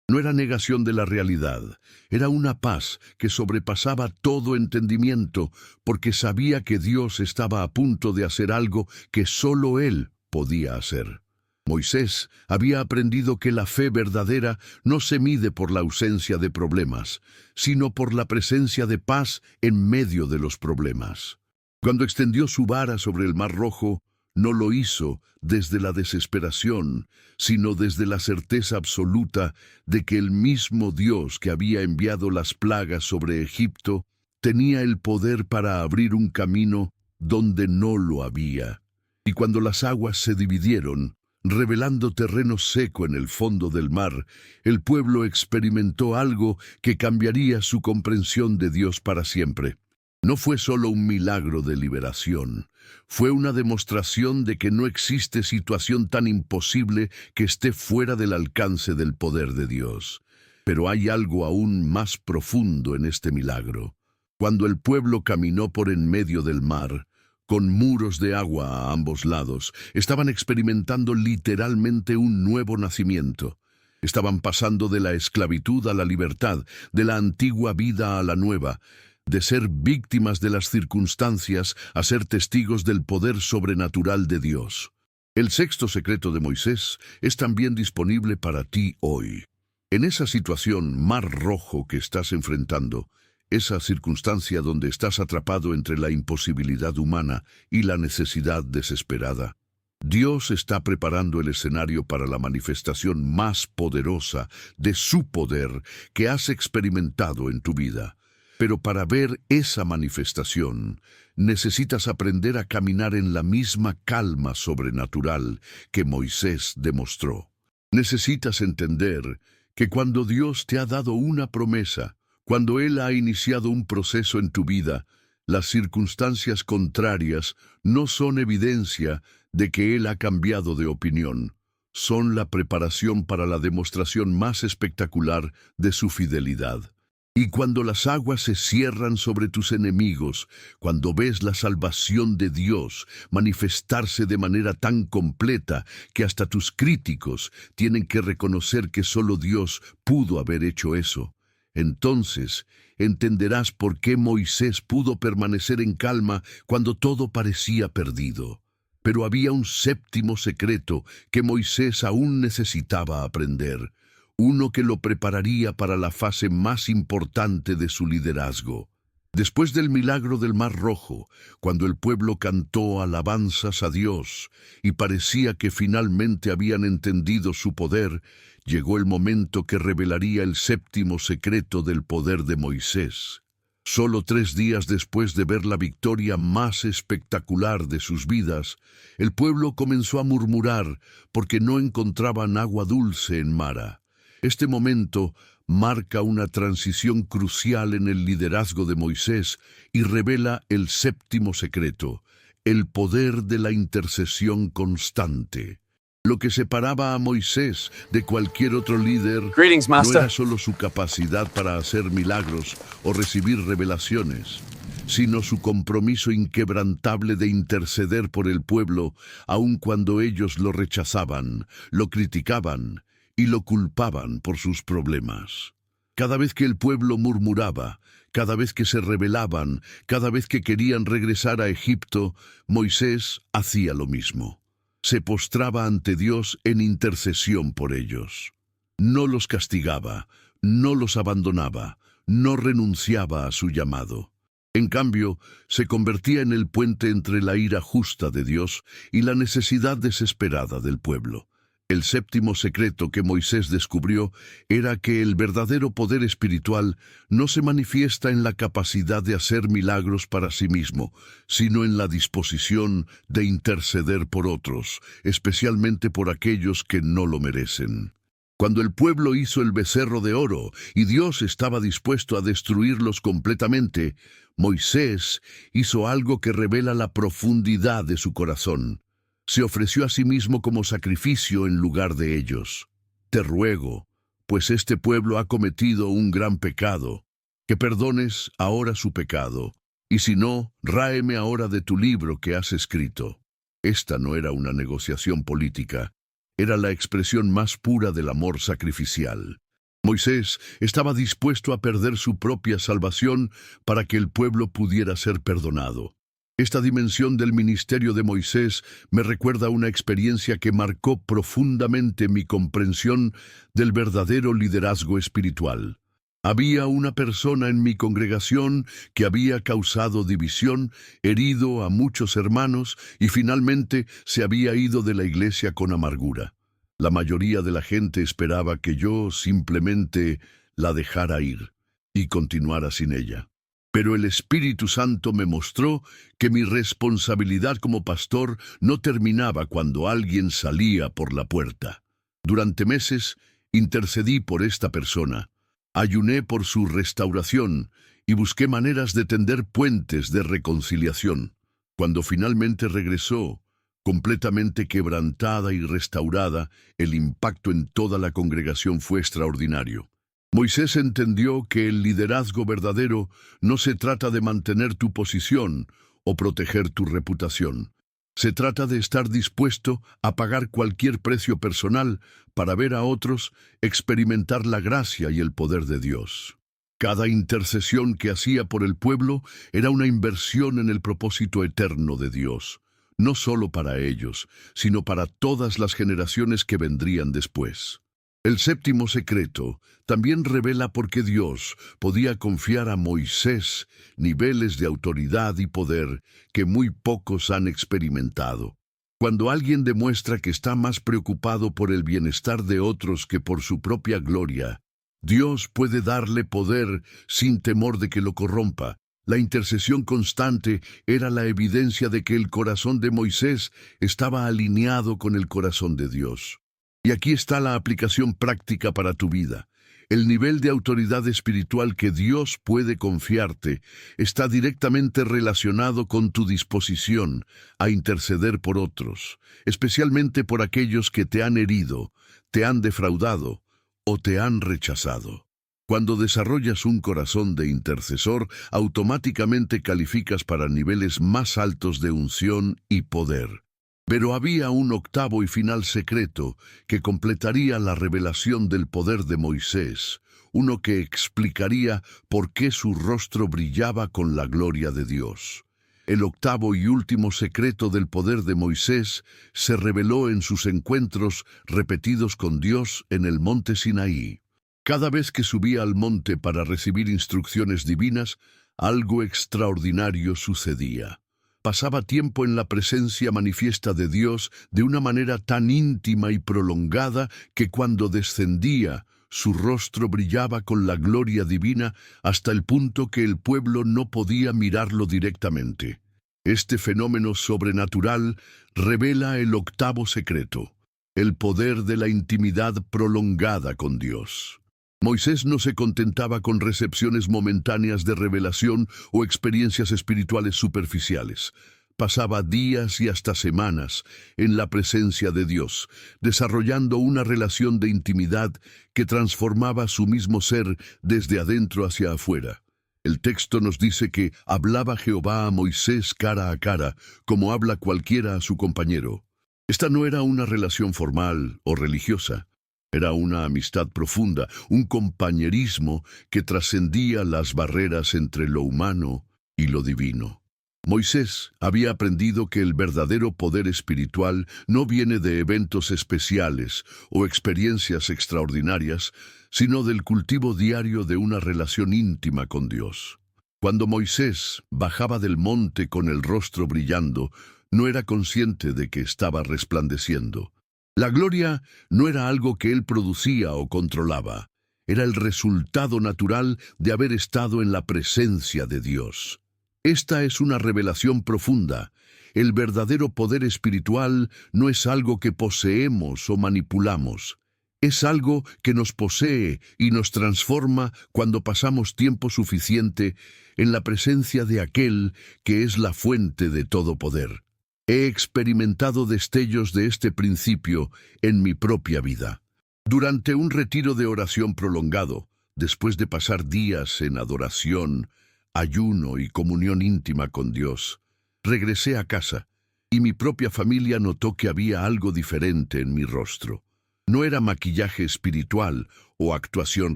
No era negación de la realidad, era una paz que sobrepasaba todo entendimiento, porque sabía que Dios estaba a punto de hacer algo que solo Él podía hacer. Moisés había aprendido que la fe verdadera no se mide por la ausencia de problemas, sino por la presencia de paz en medio de los problemas. Cuando extendió su vara sobre el Mar Rojo, no lo hizo desde la desesperación, sino desde la certeza absoluta de que el mismo Dios que había enviado las plagas sobre Egipto tenía el poder para abrir un camino donde no lo había. Y cuando las aguas se dividieron, revelando terreno seco en el fondo del mar, el pueblo experimentó algo que cambiaría su comprensión de Dios para siempre. No fue solo un milagro de liberación, fue una demostración de que no existe situación tan imposible que esté fuera del alcance del poder de Dios. Pero hay algo aún más profundo en este milagro. Cuando el pueblo caminó por en medio del mar, con muros de agua a ambos lados, estaban experimentando literalmente un nuevo nacimiento. Estaban pasando de la esclavitud a la libertad, de la antigua vida a la nueva, de ser víctimas de las circunstancias a ser testigos del poder sobrenatural de Dios. El sexto secreto de Moisés es también disponible para ti hoy. En esa situación Mar Rojo que estás enfrentando, esa circunstancia donde estás atrapado entre la imposibilidad humana y la necesidad desesperada, Dios está preparando el escenario para la manifestación más poderosa de su poder que has experimentado en tu vida. Pero para ver esa manifestación, necesitas aprender a caminar en la misma calma sobrenatural que Moisés demostró. Necesitas entender que cuando Dios te ha dado una promesa, cuando Él ha iniciado un proceso en tu vida, las circunstancias contrarias no son evidencia de que Él ha cambiado de opinión. Son la preparación para la demostración más espectacular de su fidelidad. Y cuando las aguas se cierran sobre tus enemigos, cuando ves la salvación de Dios manifestarse de manera tan completa que hasta tus críticos tienen que reconocer que solo Dios pudo haber hecho eso, entonces entenderás por qué Moisés pudo permanecer en calma cuando todo parecía perdido. Pero había un séptimo secreto que Moisés aún necesitaba aprender, uno que lo prepararía para la fase más importante de su liderazgo. Después del milagro del Mar Rojo, cuando el pueblo cantó alabanzas a Dios y parecía que finalmente habían entendido su poder, llegó el momento que revelaría el séptimo secreto del poder de Moisés. Solo 3 días después de ver la victoria más espectacular de sus vidas, el pueblo comenzó a murmurar porque no encontraban agua dulce en Mara. Este momento marca una transición crucial en el liderazgo de Moisés y revela el séptimo secreto, el poder de la intercesión constante. Lo que separaba a Moisés de cualquier otro líder no era solo su capacidad para hacer milagros o recibir revelaciones, sino su compromiso inquebrantable de interceder por el pueblo, aun cuando ellos lo rechazaban, lo criticaban y lo culpaban por sus problemas. Cada vez que el pueblo murmuraba, cada vez que se rebelaban, cada vez que querían regresar a Egipto, Moisés hacía lo mismo. Se postraba ante Dios en intercesión por ellos. No los castigaba, no los abandonaba, no renunciaba a su llamado. En cambio, se convertía en el puente entre la ira justa de Dios y la necesidad desesperada del pueblo. El séptimo secreto que Moisés descubrió era que el verdadero poder espiritual no se manifiesta en la capacidad de hacer milagros para sí mismo, sino en la disposición de interceder por otros, especialmente por aquellos que no lo merecen. Cuando el pueblo hizo el becerro de oro y Dios estaba dispuesto a destruirlos completamente, Moisés hizo algo que revela la profundidad de su corazón. Se ofreció a sí mismo como sacrificio en lugar de ellos. Te ruego, pues este pueblo ha cometido un gran pecado, que perdones ahora su pecado, y si no, ráeme ahora de tu libro que has escrito. Esta no era una negociación política, era la expresión más pura del amor sacrificial. Moisés estaba dispuesto a perder su propia salvación para que el pueblo pudiera ser perdonado. Esta dimensión del ministerio de Moisés me recuerda una experiencia que marcó profundamente mi comprensión del verdadero liderazgo espiritual. Había una persona en mi congregación que había causado división, herido a muchos hermanos y finalmente se había ido de la iglesia con amargura. La mayoría de la gente esperaba que yo simplemente la dejara ir y continuara sin ella. Pero el Espíritu Santo me mostró que mi responsabilidad como pastor no terminaba cuando alguien salía por la puerta. Durante meses intercedí por esta persona, ayuné por su restauración y busqué maneras de tender puentes de reconciliación. Cuando finalmente regresó, completamente quebrantada y restaurada, el impacto en toda la congregación fue extraordinario. Moisés entendió que el liderazgo verdadero no se trata de mantener tu posición o proteger tu reputación. Se trata de estar dispuesto a pagar cualquier precio personal para ver a otros experimentar la gracia y el poder de Dios. Cada intercesión que hacía por el pueblo era una inversión en el propósito eterno de Dios, no solo para ellos, sino para todas las generaciones que vendrían después. El séptimo secreto también revela por qué Dios podía confiar a Moisés niveles de autoridad y poder que muy pocos han experimentado. Cuando alguien demuestra que está más preocupado por el bienestar de otros que por su propia gloria, Dios puede darle poder sin temor de que lo corrompa. La intercesión constante era la evidencia de que el corazón de Moisés estaba alineado con el corazón de Dios. Y aquí está la aplicación práctica para tu vida. El nivel de autoridad espiritual que Dios puede confiarte está directamente relacionado con tu disposición a interceder por otros, especialmente por aquellos que te han herido, te han defraudado o te han rechazado. Cuando desarrollas un corazón de intercesor, automáticamente calificas para niveles más altos de unción y poder. Pero había un octavo y final secreto que completaría la revelación del poder de Moisés, uno que explicaría por qué su rostro brillaba con la gloria de Dios. El octavo y último secreto del poder de Moisés se reveló en sus encuentros repetidos con Dios en el monte Sinaí. Cada vez que subía al monte para recibir instrucciones divinas, algo extraordinario sucedía. Pasaba tiempo en la presencia manifiesta de Dios de una manera tan íntima y prolongada que cuando descendía, su rostro brillaba con la gloria divina hasta el punto que el pueblo no podía mirarlo directamente. Este fenómeno sobrenatural revela el octavo secreto, el poder de la intimidad prolongada con Dios. Moisés no se contentaba con recepciones momentáneas de revelación o experiencias espirituales superficiales. Pasaba días y hasta semanas en la presencia de Dios, desarrollando una relación de intimidad que transformaba su mismo ser desde adentro hacia afuera. El texto nos dice que hablaba Jehová a Moisés cara a cara, como habla cualquiera a su compañero. Esta no era una relación formal o religiosa. Era una amistad profunda, un compañerismo que trascendía las barreras entre lo humano y lo divino. Moisés había aprendido que el verdadero poder espiritual no viene de eventos especiales o experiencias extraordinarias, sino del cultivo diario de una relación íntima con Dios. Cuando Moisés bajaba del monte con el rostro brillando, no era consciente de que estaba resplandeciendo. La gloria no era algo que él producía o controlaba, era el resultado natural de haber estado en la presencia de Dios. Esta es una revelación profunda. El verdadero poder espiritual no es algo que poseemos o manipulamos. Es algo que nos posee y nos transforma cuando pasamos tiempo suficiente en la presencia de aquel que es la fuente de todo poder. He experimentado destellos de este principio en mi propia vida. Durante un retiro de oración prolongado, después de pasar días en adoración, ayuno y comunión íntima con Dios, regresé a casa y mi propia familia notó que había algo diferente en mi rostro. No era maquillaje espiritual o actuación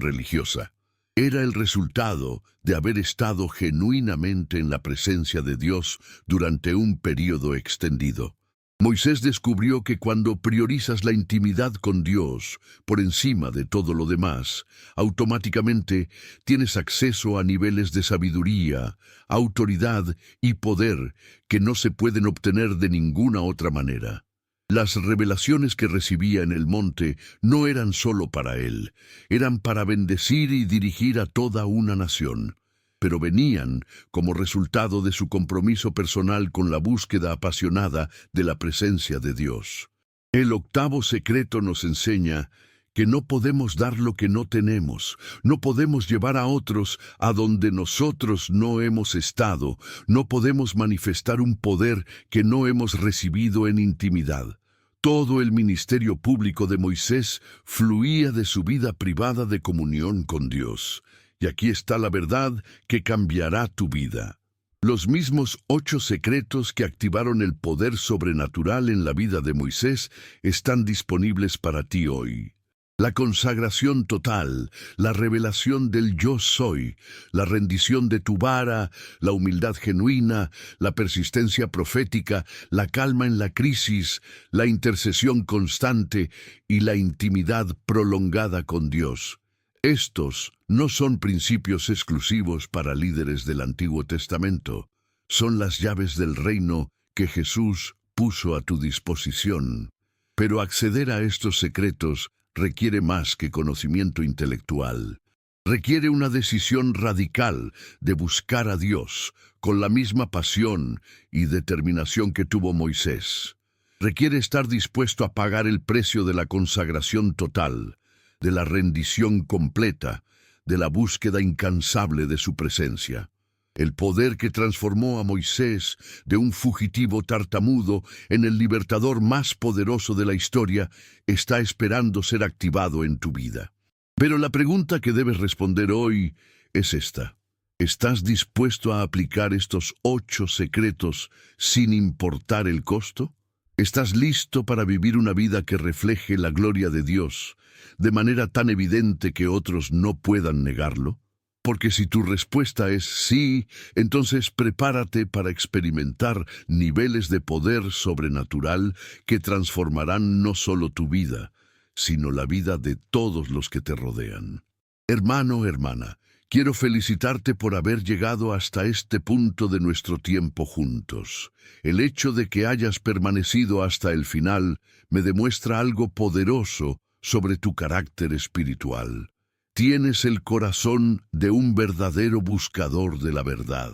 religiosa. Era el resultado de haber estado genuinamente en la presencia de Dios durante un período extendido. Moisés descubrió que cuando priorizas la intimidad con Dios por encima de todo lo demás, automáticamente tienes acceso a niveles de sabiduría, autoridad y poder que no se pueden obtener de ninguna otra manera. Las revelaciones que recibía en el monte no eran solo para él, eran para bendecir y dirigir a toda una nación, pero venían como resultado de su compromiso personal con la búsqueda apasionada de la presencia de Dios. El octavo secreto nos enseña que no podemos dar lo que no tenemos, no podemos llevar a otros a donde nosotros no hemos estado, no podemos manifestar un poder que no hemos recibido en intimidad. Todo el ministerio público de Moisés fluía de su vida privada de comunión con Dios. Y aquí está la verdad que cambiará tu vida. Los mismos 8 secretos que activaron el poder sobrenatural en la vida de Moisés están disponibles para ti hoy. La consagración total, la revelación del yo soy, la rendición de tu vara, la humildad genuina, la persistencia profética, la calma en la crisis, la intercesión constante y la intimidad prolongada con Dios. Estos no son principios exclusivos para líderes del Antiguo Testamento. Son las llaves del reino que Jesús puso a tu disposición. Pero acceder a estos secretos requiere más que conocimiento intelectual. Requiere una decisión radical de buscar a Dios con la misma pasión y determinación que tuvo Moisés. Requiere estar dispuesto a pagar el precio de la consagración total, de la rendición completa, de la búsqueda incansable de su presencia. El poder que transformó a Moisés de un fugitivo tartamudo en el libertador más poderoso de la historia está esperando ser activado en tu vida. Pero la pregunta que debes responder hoy es esta. ¿Estás dispuesto a aplicar estos 8 secretos sin importar el costo? ¿Estás listo para vivir una vida que refleje la gloria de Dios de manera tan evidente que otros no puedan negarlo? Porque si tu respuesta es sí, entonces prepárate para experimentar niveles de poder sobrenatural que transformarán no solo tu vida, sino la vida de todos los que te rodean. Hermano, hermana, quiero felicitarte por haber llegado hasta este punto de nuestro tiempo juntos. El hecho de que hayas permanecido hasta el final me demuestra algo poderoso sobre tu carácter espiritual. Tienes el corazón de un verdadero buscador de la verdad.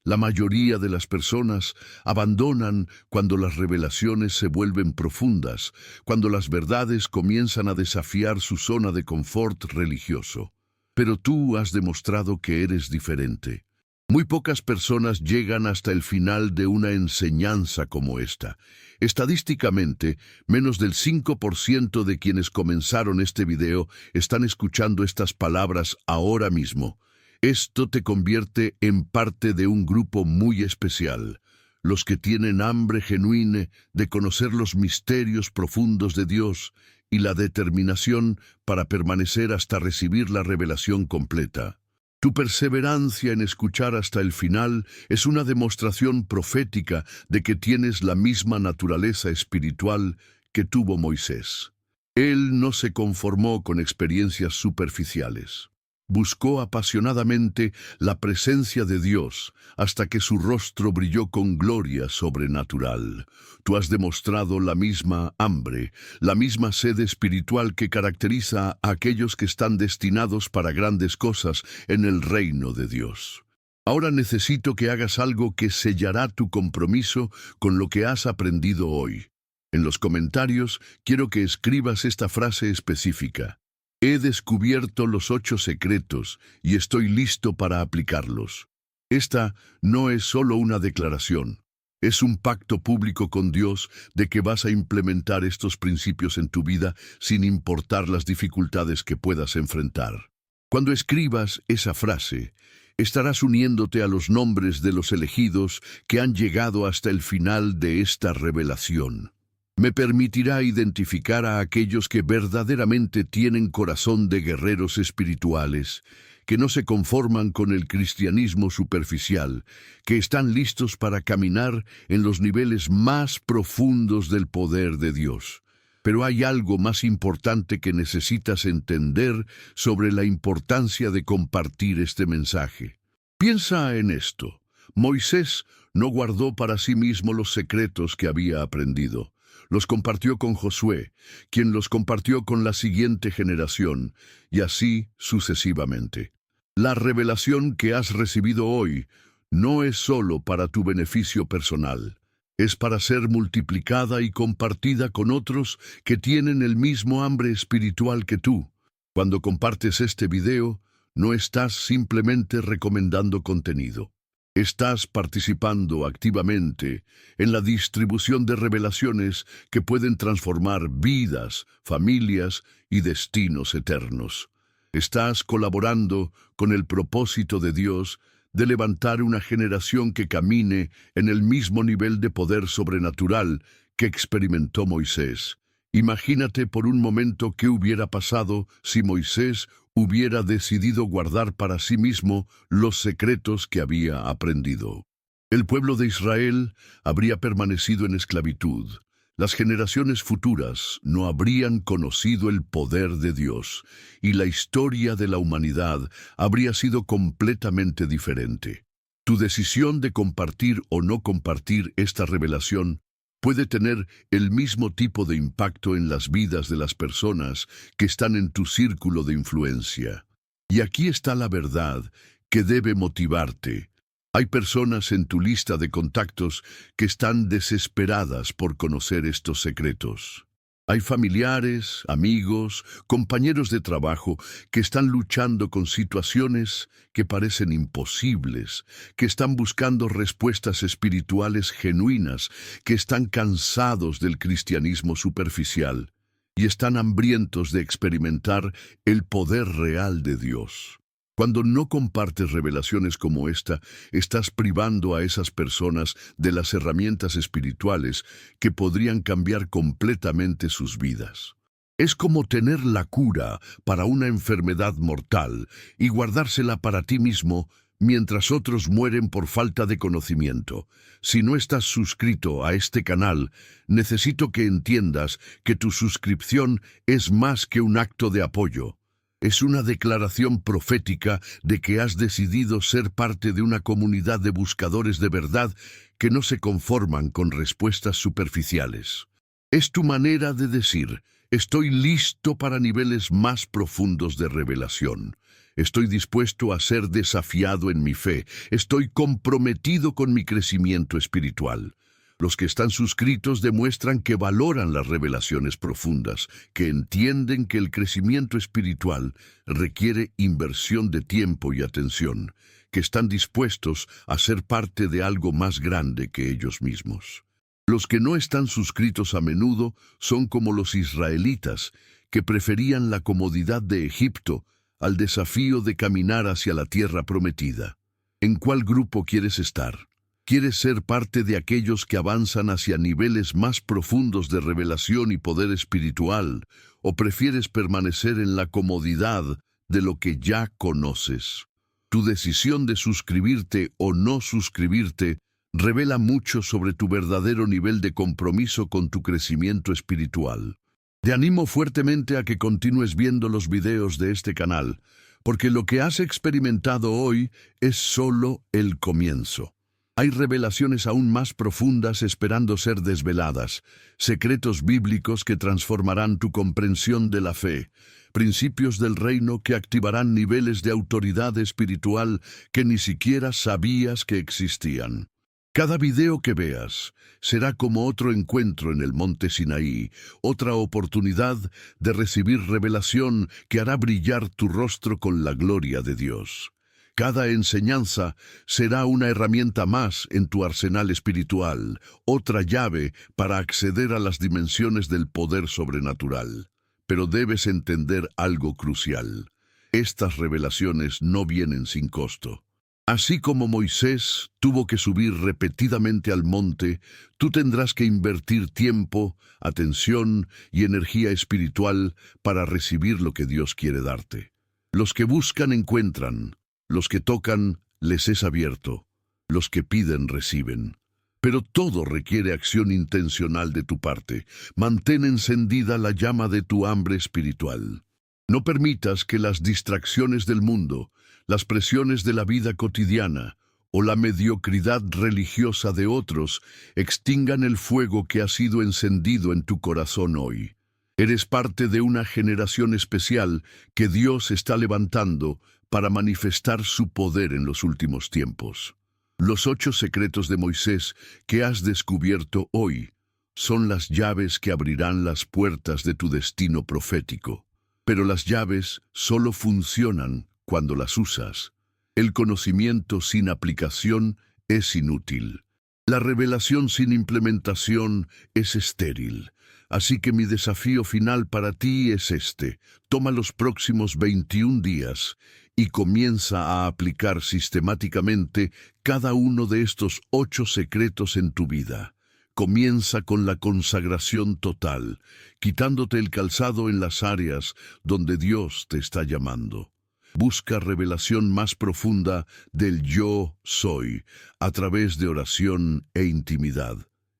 La mayoría de las personas abandonan cuando las revelaciones se vuelven profundas, cuando las verdades comienzan a desafiar su zona de confort religioso. Pero tú has demostrado que eres diferente. Muy pocas personas llegan hasta el final de una enseñanza como esta. Estadísticamente, menos del 5% de quienes comenzaron este video están escuchando estas palabras ahora mismo. Esto te convierte en parte de un grupo muy especial, los que tienen hambre genuina de conocer los misterios profundos de Dios y la determinación para permanecer hasta recibir la revelación completa. Tu perseverancia en escuchar hasta el final es una demostración profética de que tienes la misma naturaleza espiritual que tuvo Moisés. Él no se conformó con experiencias superficiales. Buscó apasionadamente la presencia de Dios hasta que su rostro brilló con gloria sobrenatural. Tú has demostrado la misma hambre, la misma sed espiritual que caracteriza a aquellos que están destinados para grandes cosas en el reino de Dios. Ahora necesito que hagas algo que sellará tu compromiso con lo que has aprendido hoy. En los comentarios quiero que escribas esta frase específica. He descubierto los 8 secretos y estoy listo para aplicarlos. Esta no es solo una declaración, es un pacto público con Dios de que vas a implementar estos principios en tu vida sin importar las dificultades que puedas enfrentar. Cuando escribas esa frase, estarás uniéndote a los nombres de los elegidos que han llegado hasta el final de esta revelación. Me permitirá identificar a aquellos que verdaderamente tienen corazón de guerreros espirituales, que no se conforman con el cristianismo superficial, que están listos para caminar en los niveles más profundos del poder de Dios. Pero hay algo más importante que necesitas entender sobre la importancia de compartir este mensaje. Piensa en esto. Moisés no guardó para sí mismo los secretos que había aprendido. Los compartió con Josué, quien los compartió con la siguiente generación, y así sucesivamente. La revelación que has recibido hoy no es solo para tu beneficio personal, es para ser multiplicada y compartida con otros que tienen el mismo hambre espiritual que tú. Cuando compartes este video, no estás simplemente recomendando contenido. Estás participando activamente en la distribución de revelaciones que pueden transformar vidas, familias y destinos eternos. Estás colaborando con el propósito de Dios de levantar una generación que camine en el mismo nivel de poder sobrenatural que experimentó Moisés. Imagínate por un momento qué hubiera pasado si Moisés hubiera decidido guardar para sí mismo los secretos que había aprendido. El pueblo de Israel habría permanecido en esclavitud. Las generaciones futuras no habrían conocido el poder de Dios, y la historia de la humanidad habría sido completamente diferente. Tu decisión de compartir o no compartir esta revelación puede tener el mismo tipo de impacto en las vidas de las personas que están en tu círculo de influencia. Y aquí está la verdad que debe motivarte. Hay personas en tu lista de contactos que están desesperadas por conocer estos secretos. Hay familiares, amigos, compañeros de trabajo que están luchando con situaciones que parecen imposibles, que están buscando respuestas espirituales genuinas, que están cansados del cristianismo superficial y están hambrientos de experimentar el poder real de Dios. Cuando no compartes revelaciones como esta, estás privando a esas personas de las herramientas espirituales que podrían cambiar completamente sus vidas. Es como tener la cura para una enfermedad mortal y guardársela para ti mismo mientras otros mueren por falta de conocimiento. Si no estás suscrito a este canal, necesito que entiendas que tu suscripción es más que un acto de apoyo. Es una declaración profética de que has decidido ser parte de una comunidad de buscadores de verdad que no se conforman con respuestas superficiales. Es tu manera de decir: estoy listo para niveles más profundos de revelación. Estoy dispuesto a ser desafiado en mi fe. Estoy comprometido con mi crecimiento espiritual. Los que están suscritos demuestran que valoran las revelaciones profundas, que entienden que el crecimiento espiritual requiere inversión de tiempo y atención, que están dispuestos a ser parte de algo más grande que ellos mismos. Los que no están suscritos a menudo son como los israelitas, que preferían la comodidad de Egipto al desafío de caminar hacia la tierra prometida. ¿En cuál grupo quieres estar? ¿Quieres ser parte de aquellos que avanzan hacia niveles más profundos de revelación y poder espiritual, o prefieres permanecer en la comodidad de lo que ya conoces? Tu decisión de suscribirte o no suscribirte revela mucho sobre tu verdadero nivel de compromiso con tu crecimiento espiritual. Te animo fuertemente a que continúes viendo los videos de este canal, porque lo que has experimentado hoy es solo el comienzo. Hay revelaciones aún más profundas esperando ser desveladas, secretos bíblicos que transformarán tu comprensión de la fe, principios del reino que activarán niveles de autoridad espiritual que ni siquiera sabías que existían. Cada video que veas será como otro encuentro en el monte Sinaí, otra oportunidad de recibir revelación que hará brillar tu rostro con la gloria de Dios. Cada enseñanza será una herramienta más en tu arsenal espiritual, otra llave para acceder a las dimensiones del poder sobrenatural. Pero debes entender algo crucial: estas revelaciones no vienen sin costo. Así como Moisés tuvo que subir repetidamente al monte, tú tendrás que invertir tiempo, atención y energía espiritual para recibir lo que Dios quiere darte. Los que buscan encuentran. Los que tocan, les es abierto. Los que piden, reciben. Pero todo requiere acción intencional de tu parte. Mantén encendida la llama de tu hambre espiritual. No permitas que las distracciones del mundo, las presiones de la vida cotidiana o la mediocridad religiosa de otros extingan el fuego que ha sido encendido en tu corazón hoy. Eres parte de una generación especial que Dios está levantando para manifestar su poder en los últimos tiempos. Los 8 secretos de Moisés que has descubierto hoy son las llaves que abrirán las puertas de tu destino profético. Pero las llaves solo funcionan cuando las usas. El conocimiento sin aplicación es inútil. La revelación sin implementación es estéril. Así que mi desafío final para ti es este: toma los próximos 21 días y comienza a aplicar sistemáticamente cada uno de estos 8 secretos en tu vida. Comienza con la consagración total, quitándote el calzado en las áreas donde Dios te está llamando. Busca revelación más profunda del yo soy a través de oración e intimidad.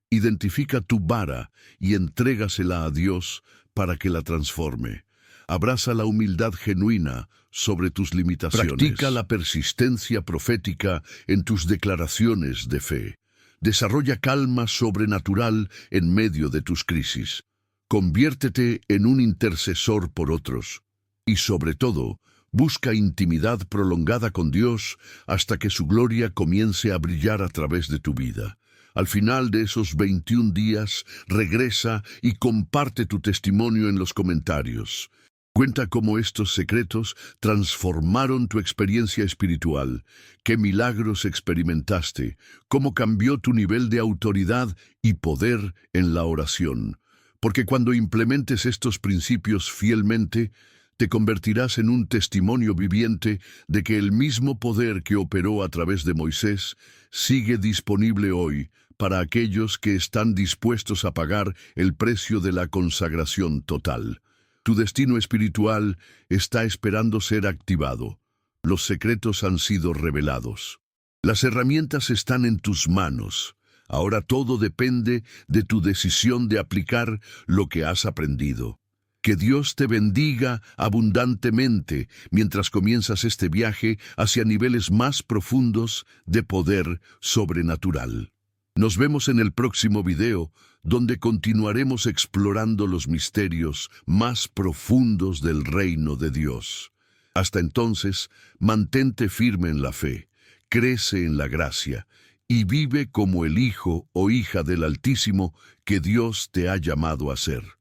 Identifica tu vara y entrégasela a Dios para que la transforme. Abraza la humildad genuina sobre tus limitaciones. Practica la persistencia profética en tus declaraciones de fe. Desarrolla calma sobrenatural en medio de tus crisis. Conviértete en un intercesor por otros. Y sobre todo, Busca intimidad prolongada con Dios hasta que su gloria comience a brillar a través de tu vida. Al final de esos 21 días, regresa y comparte tu testimonio en los comentarios. Cuenta cómo estos secretos transformaron tu experiencia espiritual, qué milagros experimentaste, cómo cambió tu nivel de autoridad y poder en la oración. Porque cuando implementes estos principios fielmente, te convertirás en un testimonio viviente de que el mismo poder que operó a través de Moisés sigue disponible hoy para aquellos que están dispuestos a pagar el precio de la consagración total. Tu destino espiritual está esperando ser activado. Los secretos han sido revelados. Las herramientas están en tus manos. Ahora todo depende de tu decisión de aplicar lo que has aprendido. Que Dios te bendiga abundantemente mientras comienzas este viaje hacia niveles más profundos de poder sobrenatural. Nos vemos en el próximo video, donde continuaremos explorando los misterios más profundos del reino de Dios. Hasta entonces, mantente firme en la fe, crece en la gracia y vive como el hijo o hija del Altísimo que Dios te ha llamado a ser.